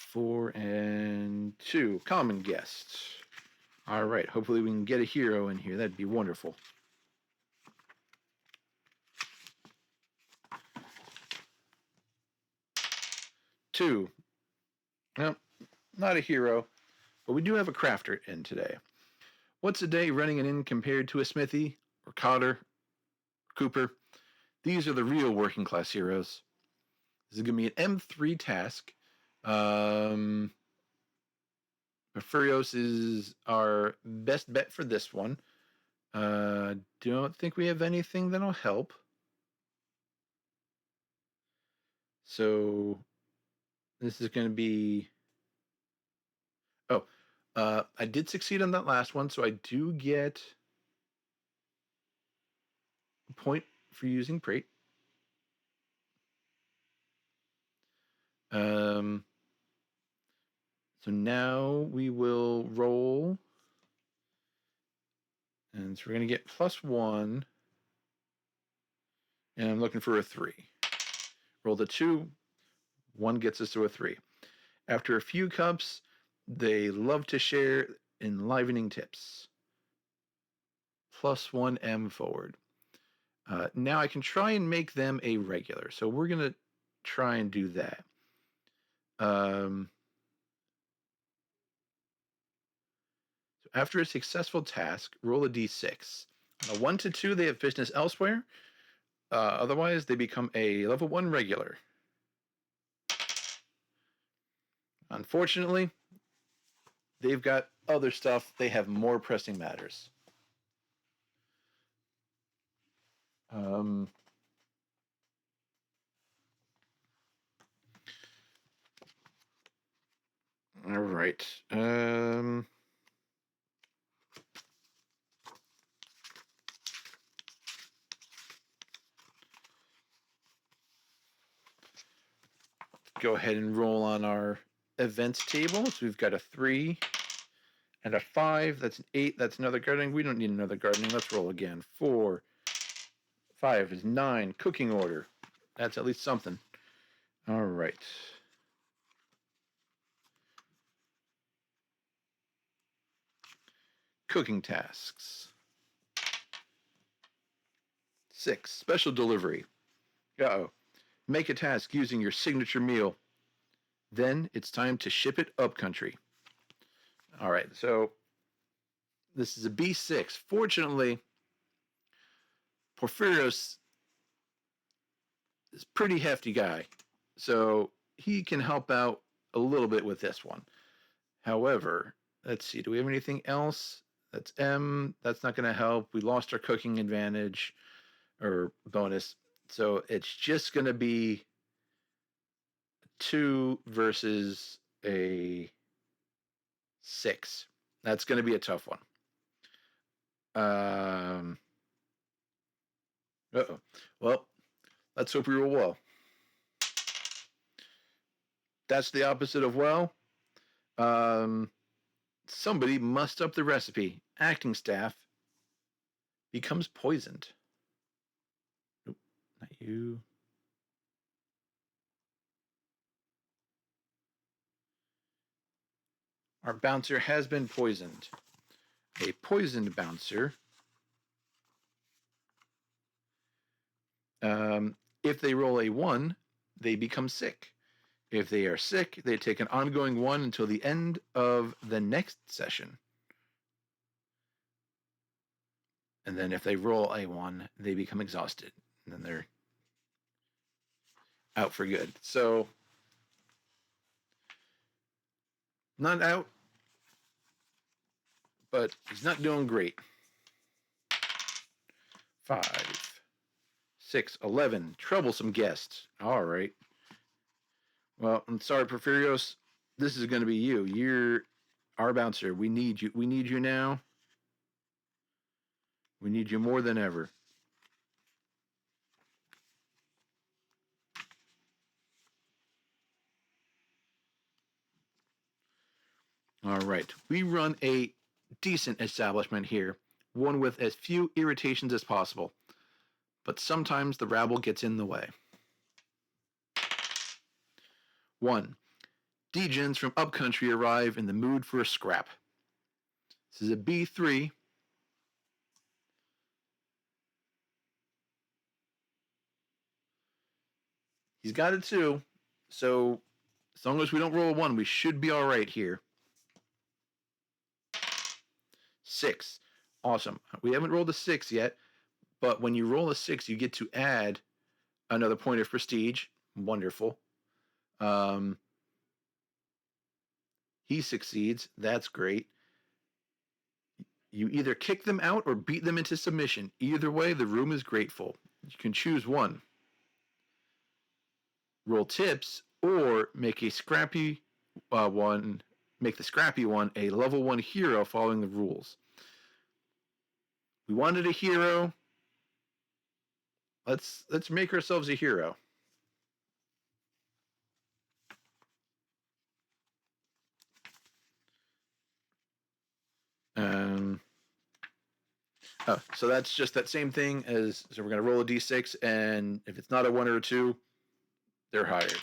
Four and 2. Common guest. All right. Hopefully we can get a hero in here. That'd be wonderful. 2. No, not a hero, but we do have a crafter in today. What's a day running an inn compared to a smithy, or cotter, or cooper? These are the real working class heroes. This is going to be an M3 task. Furios is our best bet for this one. Don't think we have anything that'll help. So this is going to be... I did succeed on that last one, so I do get a point for using Prate. So now we will roll. And so we're going to get +1. And I'm looking for a 3. Roll the 2. 1 gets us to a 3. After a few cups, they love to share enlivening tips. +1 M forward. Now I can try and make them a regular. So we're going to try and do that. So after a successful task, roll a d6. On a 1 to 2, they have business elsewhere. Otherwise, they become a level 1 regular. Unfortunately, they've got other stuff. They have more pressing matters. All right. Go ahead and roll on our events table. So we've got a 3 and a 5. That's an 8. That's another gardening. We don't need another gardening. Let's roll again. 4, 5 is 9. Cooking order. That's at least something. All right. Cooking tasks. 6. Special delivery. Uh-oh. Make a task using your signature meal. Then it's time to ship it up country. All right, so this is a B6. Fortunately, Porphyrios is a pretty hefty guy, so he can help out a little bit with this one. However, let's see. Do we have anything else? That's M. That's not going to help. We lost our cooking advantage or bonus. So it's just going to be 2 versus a 6. That's going to be a tough one. Uh-oh. Well, let's hope we roll well. That's the opposite of well. Somebody mussed up the recipe. Acting staff becomes poisoned. Nope, not you. Our bouncer has been poisoned. A poisoned bouncer. If they roll a 1, they become sick. If they are sick, they take an ongoing 1 until the end of the next session. And then if they roll a 1, they become exhausted. And then they're out for good. So, not out, but he's not doing great. 5, 6, 11. Troublesome guest. All right. Well, I'm sorry, Porphyrios. This is going to be you. You're our bouncer. We need you. We need you now. We need you more than ever. All right. We run a decent establishment here, one with as few irritations as possible. But sometimes the rabble gets in the way. 1. Degens from upcountry arrive in the mood for a scrap. This is a B3. He's got a 2. So as long as we don't roll a 1, we should be all right here. 6. Awesome. We haven't rolled a 6 yet, but when you roll a 6, you get to add another point of prestige. Wonderful. He succeeds. That's great. You either kick them out or beat them into submission. Either way, the room is grateful. You can choose one. Roll tips or make a scrappy one. Make the scrappy one a level 1 hero following the rules. We wanted a hero. Let's make ourselves a hero. So that's just that same thing as, so we're going to roll a d6, and if it's not a 1 or a 2, they're hired.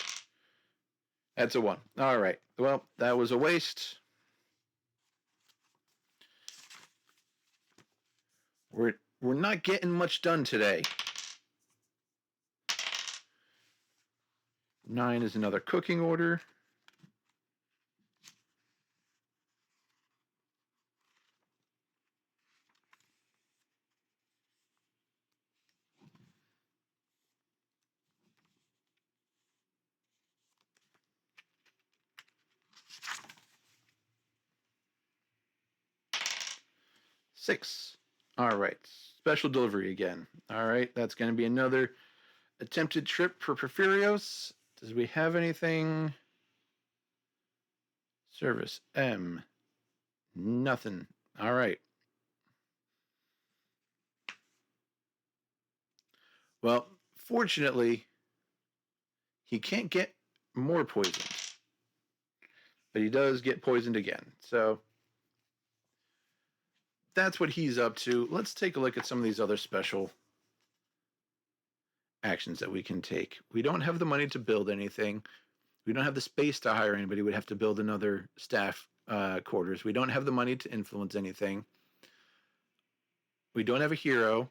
That's a 1. All right. Well, that was a waste. We're not getting much done today. 9 is another cooking order. Six. All right. Special delivery again. All right. That's going to be another attempted trip for Porphyrios. Does we have anything? Service M. Nothing. All right. Well, fortunately, he can't get more poisoned, but he does get poisoned again. So that's what he's up to. Let's take a look at some of these other special actions that we can take. We don't have the money to build anything. We don't have the space to hire anybody. We'd have to build another staff quarters. We don't have the money to influence anything. We don't have a hero.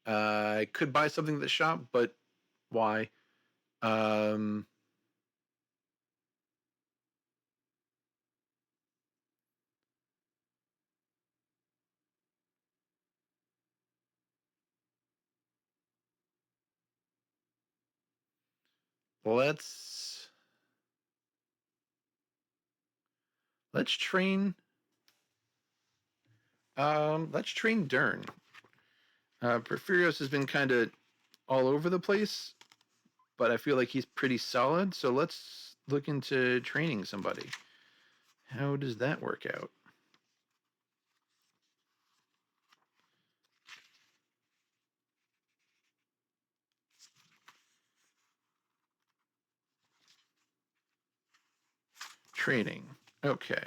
I could buy something at the shop, but why? Let's Let's train. Let's train Dern. Porphyrios has been kind of all over the place, but I feel like he's pretty solid. So let's look into training somebody. How does that work out? Training. Okay.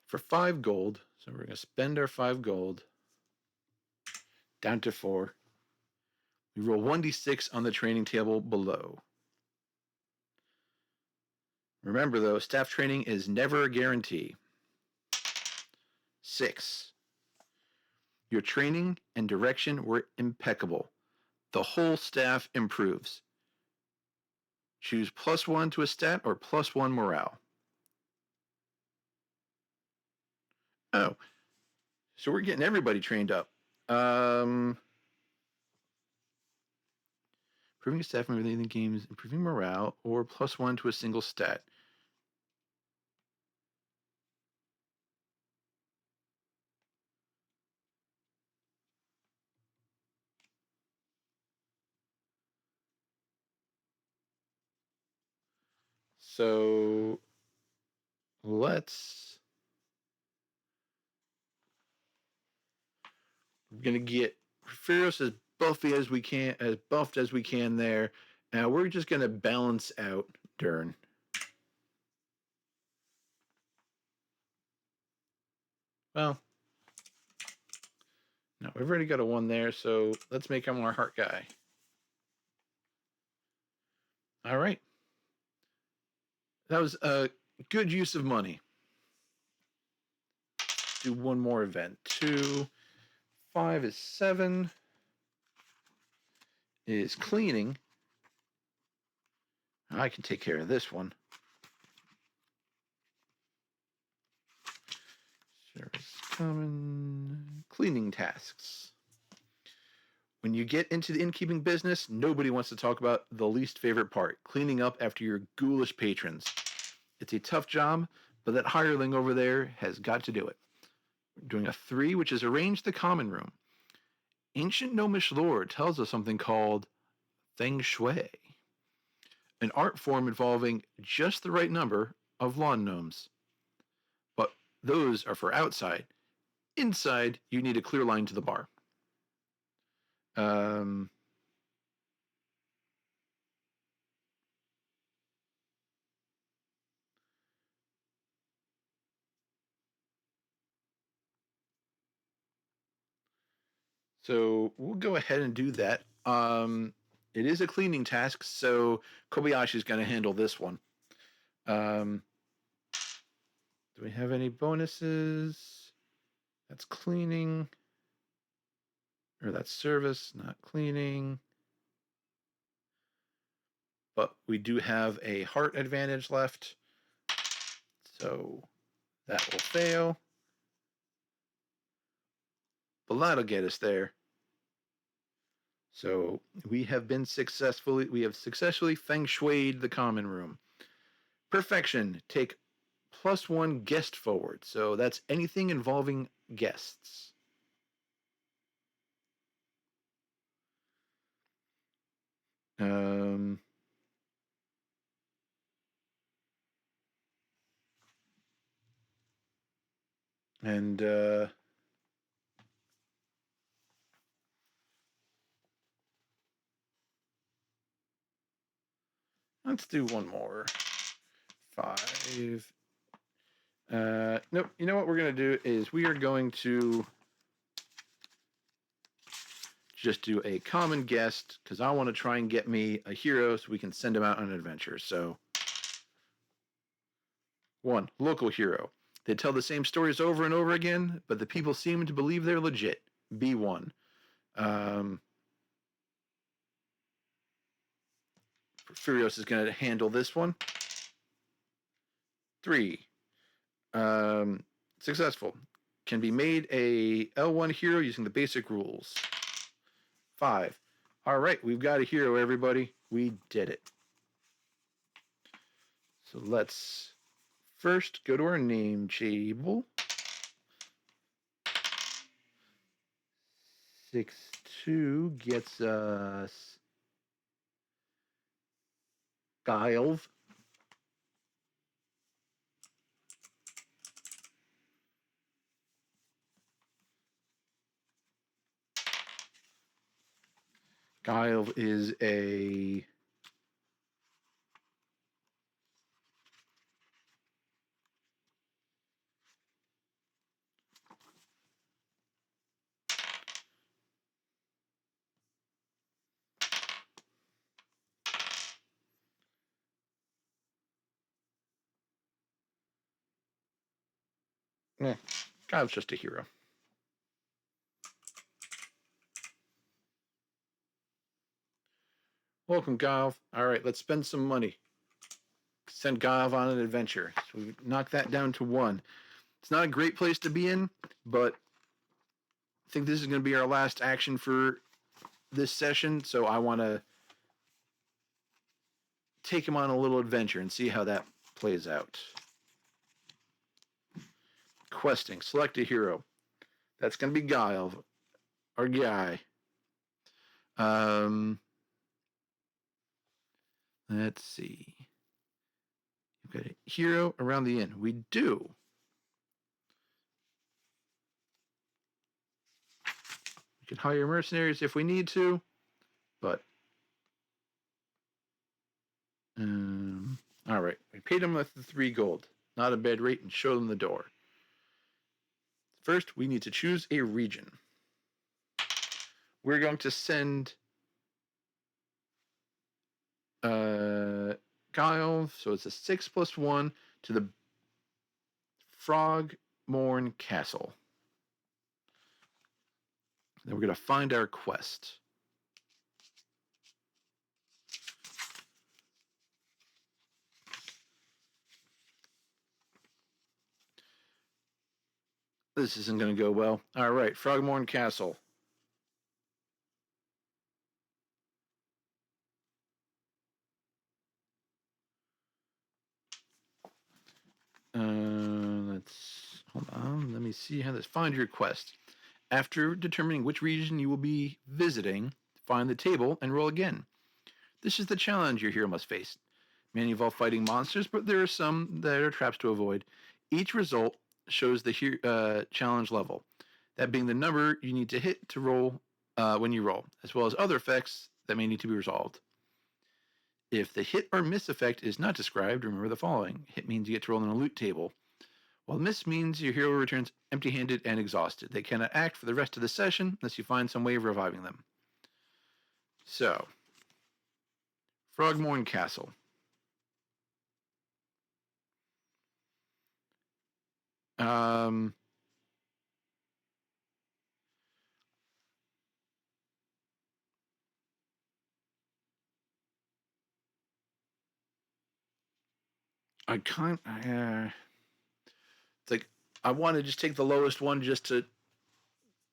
For 5 gold, so we're going to spend our 5 gold down to 4. We roll 1d6 on the training table below. Remember, though, staff training is never a guarantee. 6. Your training and direction were impeccable. The whole staff improves. Choose +1 to a stat or +1 morale. Oh, so we're getting everybody trained up. Improving staff member in the games, improving morale, or +1 to a single stat. So let's. We're gonna get Ferris as buffy as we can, as buffed as we can there. Now we're just gonna balance out Dern. Well, no, we've already got a 1 there, so let's make him our heart guy. All right. That was a good use of money. Do one more event. 2, 5 is 7. Is cleaning. I can take care of this one. Service common. Cleaning tasks. When you get into the innkeeping business, nobody wants to talk about the least favorite part, cleaning up after your ghoulish patrons. It's a tough job, but that hireling over there has got to do it. We're doing a 3, which is arrange the common room. Ancient gnomish lore tells us something called feng shui, an art form involving just the right number of lawn gnomes. But those are for outside. Inside, you need a clear line to the bar. So we'll go ahead and do that. It is a cleaning task, so Kobayashi's going to handle this one. Do we have any bonuses? That's cleaning. Or that's service, not cleaning. But we do have a heart advantage left. So that will fail. But that'll get us there. So we have successfully feng shuied the common room. Perfection. Take +1 guest forward. So that's anything involving guests. And let's do one more. 5. Nope. You know what we're going to do is we are going to just do a common guest because I want to try and get me a hero so we can send him out on an adventure. So 1, local hero. They tell the same stories over and over again, but the people seem to believe they're legit. B1. Furios is going to handle this one. 3. Successful. Can be made a L1 hero using the basic rules. 5. All right, we've got a hero, everybody. We did it. So let's first, go to our name table. 6-2 gets us Guile. Guile is a Guile's just a hero. Welcome, Guile. All right, let's spend some money. Send Guile on an adventure. So we knock that down to 1. It's not a great place to be in, but I think this is going to be our last action for this session, so I want to take him on a little adventure and see how that plays out. Questing. Select a hero. That's going to be Guile, our guy. Let's see. You've got a hero around the inn. We do. We can hire mercenaries if we need to, but all right. We paid them with the 3 gold. Not a bad rate, and show them the door. First, we need to choose a region. We're going to send Guile, so it's a 6+1 to the Frogmorn Castle. Then we're going to find our quest. This isn't going to go well. All right, Frogmorn Castle. Let's hold on. Let me see how this. Find your quest. After determining which region you will be visiting, find the table and roll again. This is the challenge your hero must face. Many involve fighting monsters, but there are some that are traps to avoid. Each result shows the challenge level, that being the number you need to hit to roll when you roll, as well as other effects that may need to be resolved. If the hit or miss effect is not described, remember the following. Hit means you get to roll on a loot table, while miss means your hero returns empty-handed and exhausted. They cannot act for the rest of the session unless you find some way of reviving them. So, Frogmorn Castle. It's like I want to just take the lowest one just to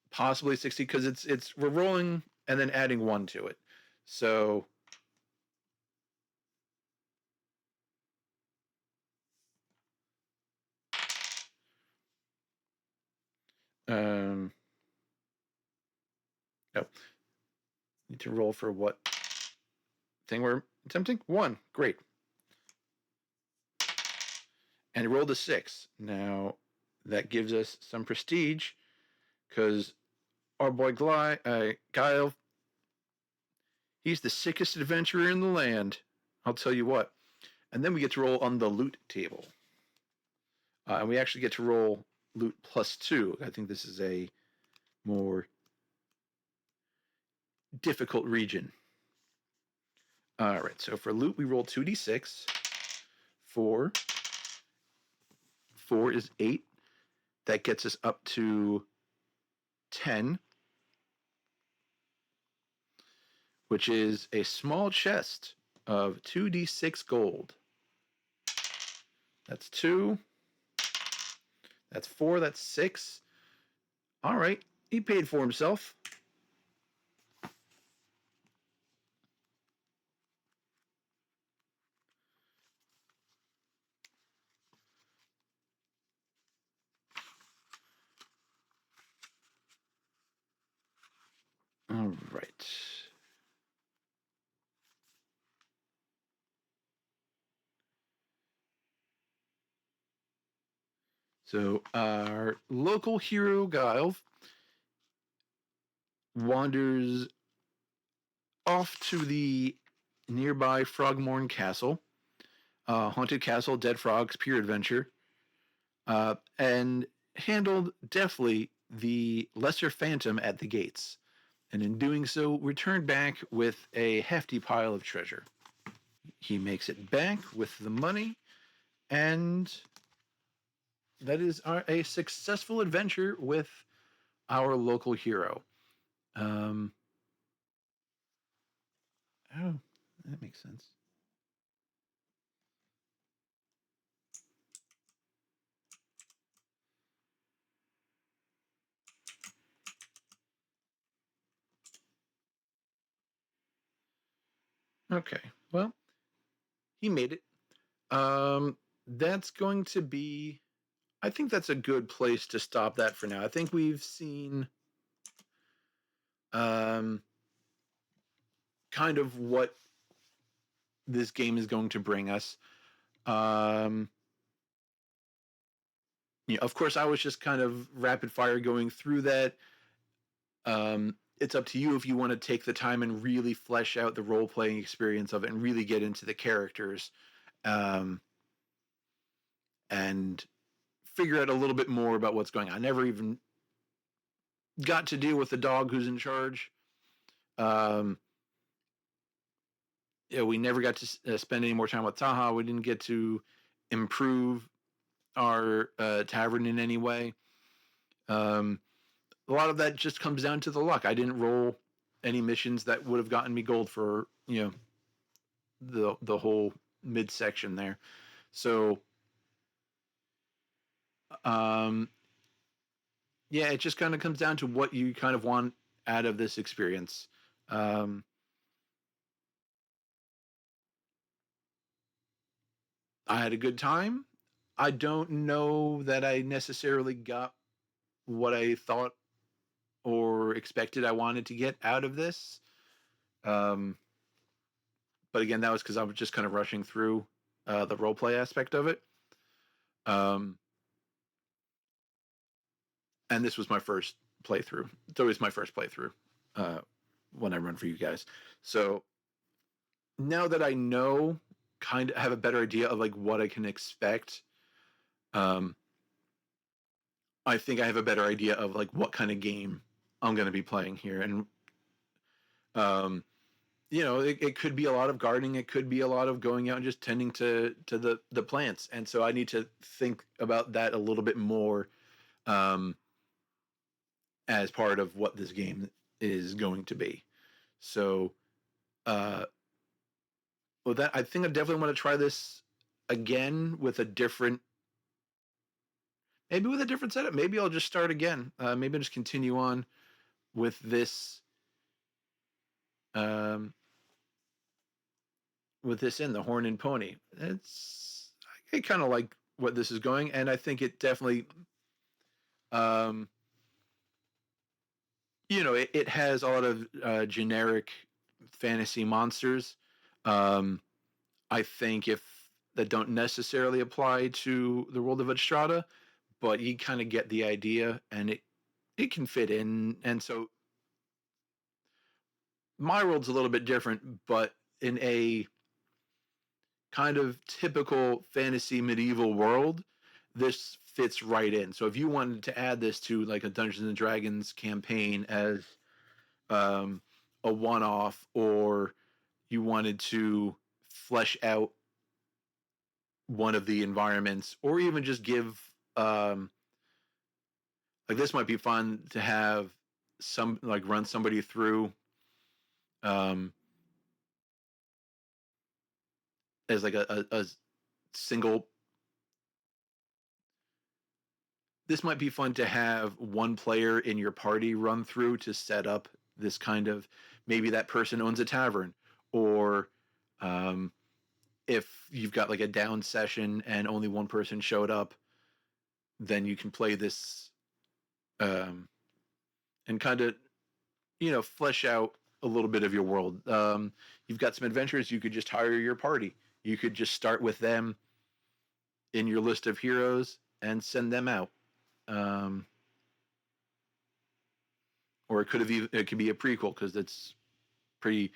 possibly succeed because we're rolling and then adding 1 to it. So no. Need to roll for what thing we're attempting? 1. Great. And it rolled a 6. Now that gives us some prestige because our boy Guile, he's the sickest adventurer in the land. I'll tell you what. And then we get to roll on the loot table. And we actually get to roll loot +2. I think this is a more difficult region. All right, so for loot, we roll 2d6. 4. 4 is 8. That gets us up to 10, which is a small chest of 2d6 gold. That's 2. That's 4. That's 6. All right, he paid for himself. So our local hero, Guile, wanders off to the nearby Frogmorn Castle, haunted castle, dead frogs, pure adventure, and handled deftly the lesser phantom at the gates, and in doing so, returned back with a hefty pile of treasure. He makes it back with the money, and that is a successful adventure with our local hero. Um, oh, that makes sense. Okay, well, he made it. That's going to be. I think that's a good place to stop that for now. I think we've seen um, kind of what this game is going to bring us. Um, of course, I was just kind of rapid fire going through that. It's up to you if you want to take the time and really flesh out the role playing experience of it and really get into the characters, um, and figure out a little bit more about what's going on. I never even got to deal with the dog who's in charge. Um, we never got to spend any more time with Taha. We didn't get to improve our tavern in any way. Um, a lot of that just comes down to the luck. I didn't roll any missions that would have gotten me gold for the whole midsection there. So um, yeah, it just kind of comes down to what you kind of want out of this experience. Um, I had a good time. I don't know that I necessarily got what I thought or expected I wanted to get out of this. Um, but again, that was because I was just kind of rushing through the role play aspect of it. Um, and this was my first playthrough. It's always my first playthrough uh, when I run for you guys. So now that I know, kind of have a better idea of like what I can expect. Um, I think I have a better idea of like what kind of game I'm going to be playing here, and um, it could be a lot of gardening. It could be a lot of going out and just tending to the plants, and so I need to think about that a little bit more um, as part of what this game is going to be. So, uh, well, that I think I definitely want to try this again with a different, maybe with a different setup. Maybe I'll just start again. Maybe I'll just continue on with this, um, in the Horn and Pony. I kind of like what this is going, and I think it definitely, um, it has a lot of generic fantasy monsters. Um, I think if that don't necessarily apply to the world of Estrada, but you kind of get the idea, and it can fit in. And so my world's a little bit different, but in a kind of typical fantasy medieval world, this fits right in. So if you wanted to add this to like a Dungeons and Dragons campaign as um, a one-off, or you wanted to flesh out one of the environments, or even just give um, like this might be fun to have some like run somebody through um, as like a single. This might be fun to have one player in your party run through to set up this kind of, maybe that person owns a tavern, or um, if you've got like a down session and only one person showed up, then you can play this um, and kind of flesh out a little bit of your world. You've got some adventures. You could just hire your party. You could just start with them in your list of heroes, and send them out. Or it could be a prequel because it's pretty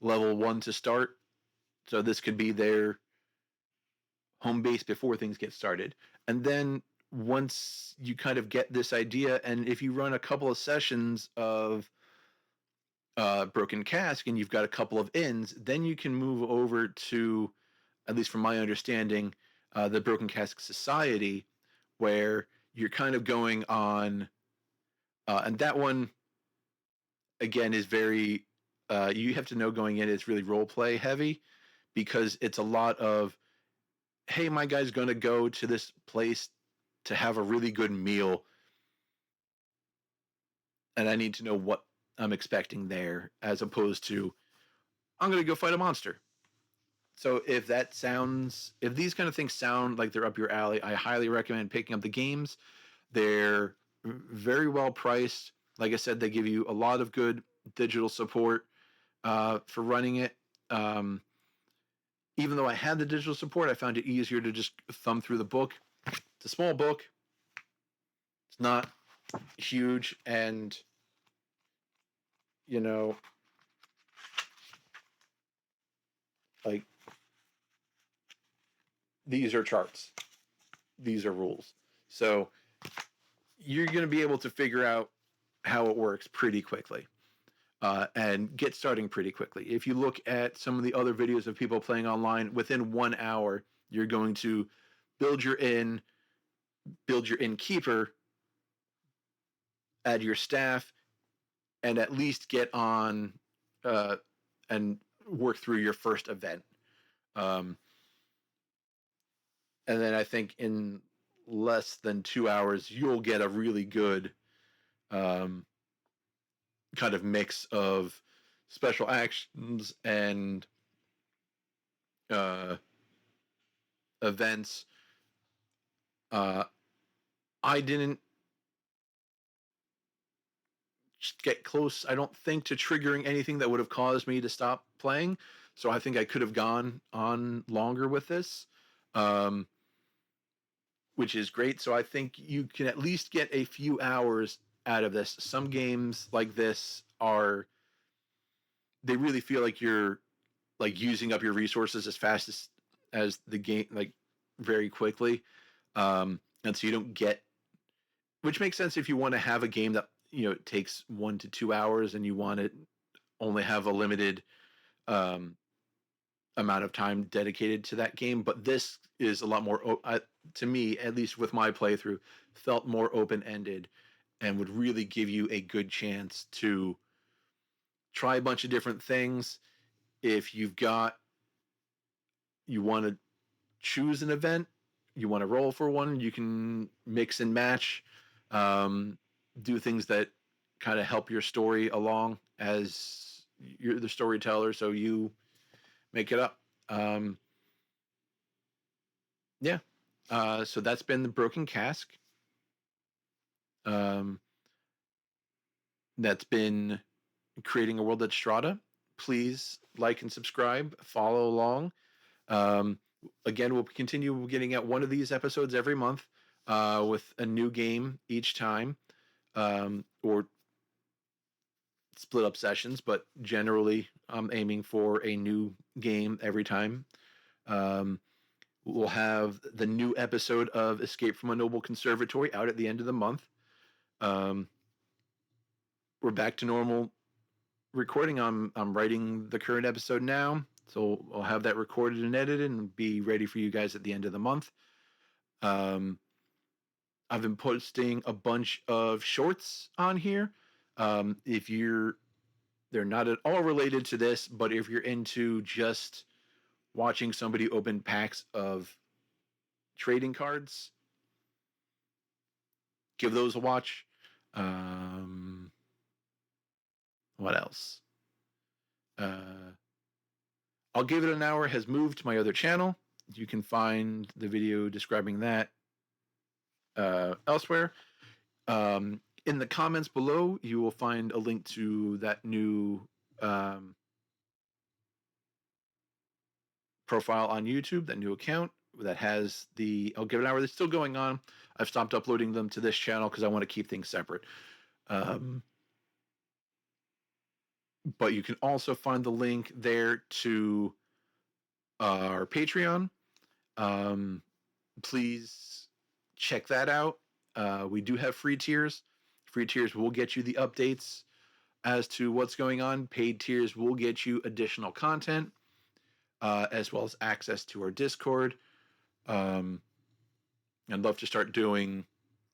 level 1 to start. So this could be their home base before things get started. And then once you kind of get this idea, and if you run a couple of sessions of Broken Cask and you've got a couple of ins, then you can move over to, at least from my understanding, the Broken Cask Society, where you're kind of going on, and that one again is very, you have to know going in, it's really role play heavy because it's a lot of, hey, my guy's going to go to this place to have a really good meal, and I need to know what I'm expecting there, as opposed to, I'm going to go fight a monster. So if these kind of things sound like they're up your alley, I highly recommend picking up the games. They're very well priced. Like I said, they give you a lot of good digital support for running it. Even though I had the digital support, I found it easier to just thumb through the book. It's a small book. It's not huge, and you know, like, these are charts. These are rules. So you're going to be able to figure out how it works pretty quickly. And get starting pretty quickly. If you look at some of the other videos of people playing online, within 1 hour, you're going to build your innkeeper, add your staff, and at least get on and work through your first event. And then I think in less than 2 hours, you'll get a really good kind of mix of special actions and events. I didn't get close, I don't think, to triggering anything that would have caused me to stop playing. So I think I could have gone on longer with this, which is great. So I think you can at least get a few hours out of this. Some games like this they really feel like you're like using up your resources as fast as the game, like, very quickly. And so you don't get, which makes sense if you want to have a game that, it takes 1 to 2 hours and you want to only have a limited amount of time dedicated to that game. But this is a lot more, to me, at least with my playthrough, felt more open-ended and would really give you a good chance to try a bunch of different things. If you want to choose an event, you want to roll for one, you can mix and match, do things that kind of help your story along as you're the storyteller, so you make it up. Yeah. So that's been the Broken Cask. That's been Creating a World at Strata. Please like and subscribe, follow along. Again, we'll continue getting at one of these episodes every month with a new game each time, or split up sessions, but generally I'm aiming for a new game every time. We'll have the new episode of Escape from a Noble Conservatory out at the end of the month. We're back to normal recording. I'm writing the current episode now, so I'll have that recorded and edited and be ready for you guys at the end of the month. I've been posting a bunch of shorts on here. If they're not at all related to this, but if you're into just watching somebody open packs of trading cards, give those a watch. What else? I'll Give It an Hour has moved to my other channel. You can find the video describing that elsewhere. In the comments below, you will find a link to that new profile on YouTube, that new account that has the I'll Give It an Hour that's still going on. I've stopped uploading them to this channel because I want to keep things separate. But you can also find the link there to our Patreon. Please check that out. We do have free tiers. Free tiers will get you the updates as to what's going on. Paid tiers will get you additional content, as well as access to our Discord. I'd love to start doing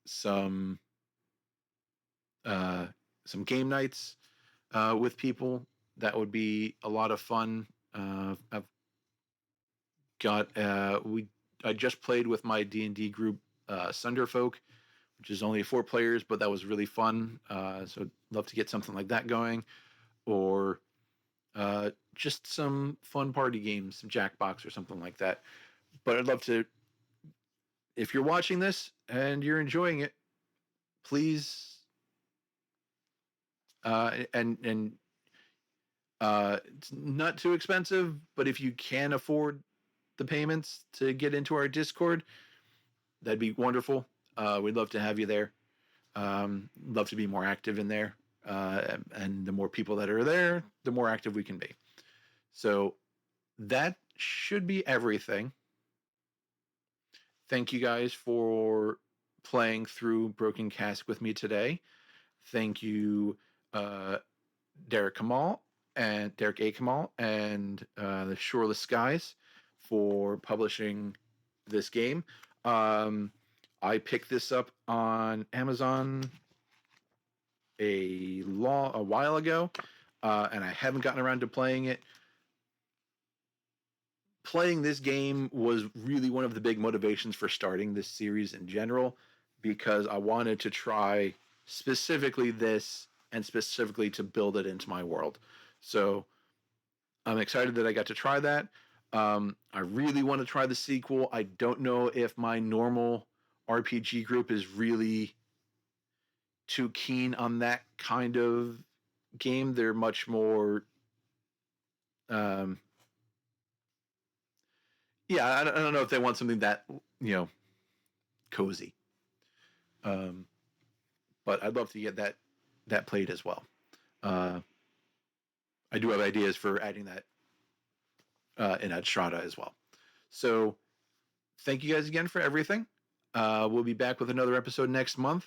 some game nights with people. That would be a lot of fun. I've got I just played with my D&D group, Sunderfolk, which is only 4 players, but that was really fun. So I'd love to get something like that going, or just some fun party games, some Jackbox or something like that. But I'd love to, if you're watching this and you're enjoying it, please, and it's not too expensive, but if you can afford the payments to get into our Discord, that'd be wonderful. We'd love to have you there. Love to be more active in there. And the more people that are there, the more active we can be. So that should be everything. Thank you guys for playing through Broken Cask with me today. Thank you, Derek A. Kamal, and the Shoreless Skies for publishing this game. I picked this up on Amazon a while ago, and I haven't gotten around to playing it. Playing this game was really one of the big motivations for starting this series in general, because I wanted to try specifically this, and specifically to build it into my world. So I'm excited that I got to try that. I really want to try the sequel. I don't know if my normal RPG group is really too keen on that kind of game. They're much more, I don't know if they want something that, cozy. But I'd love to get that played as well. I do have ideas for adding that in Strata as well. So thank you guys again for everything. We'll be back with another episode next month.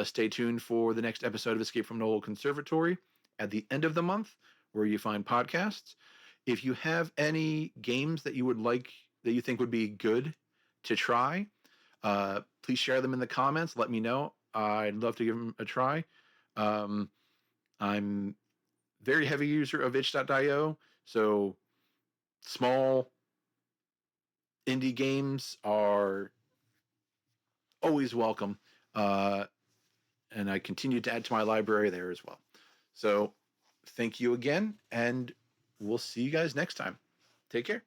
Stay tuned for the next episode of Escape from the Old Conservatory at the end of the month, where you find podcasts. If you have any games that you think would be good to try, please share them in the comments. Let me know. I'd love to give them a try. I'm very heavy user of itch.io, so small indie games are always welcome. And I continue to add to my library there as well. So thank you again, and we'll see you guys next time. Take care.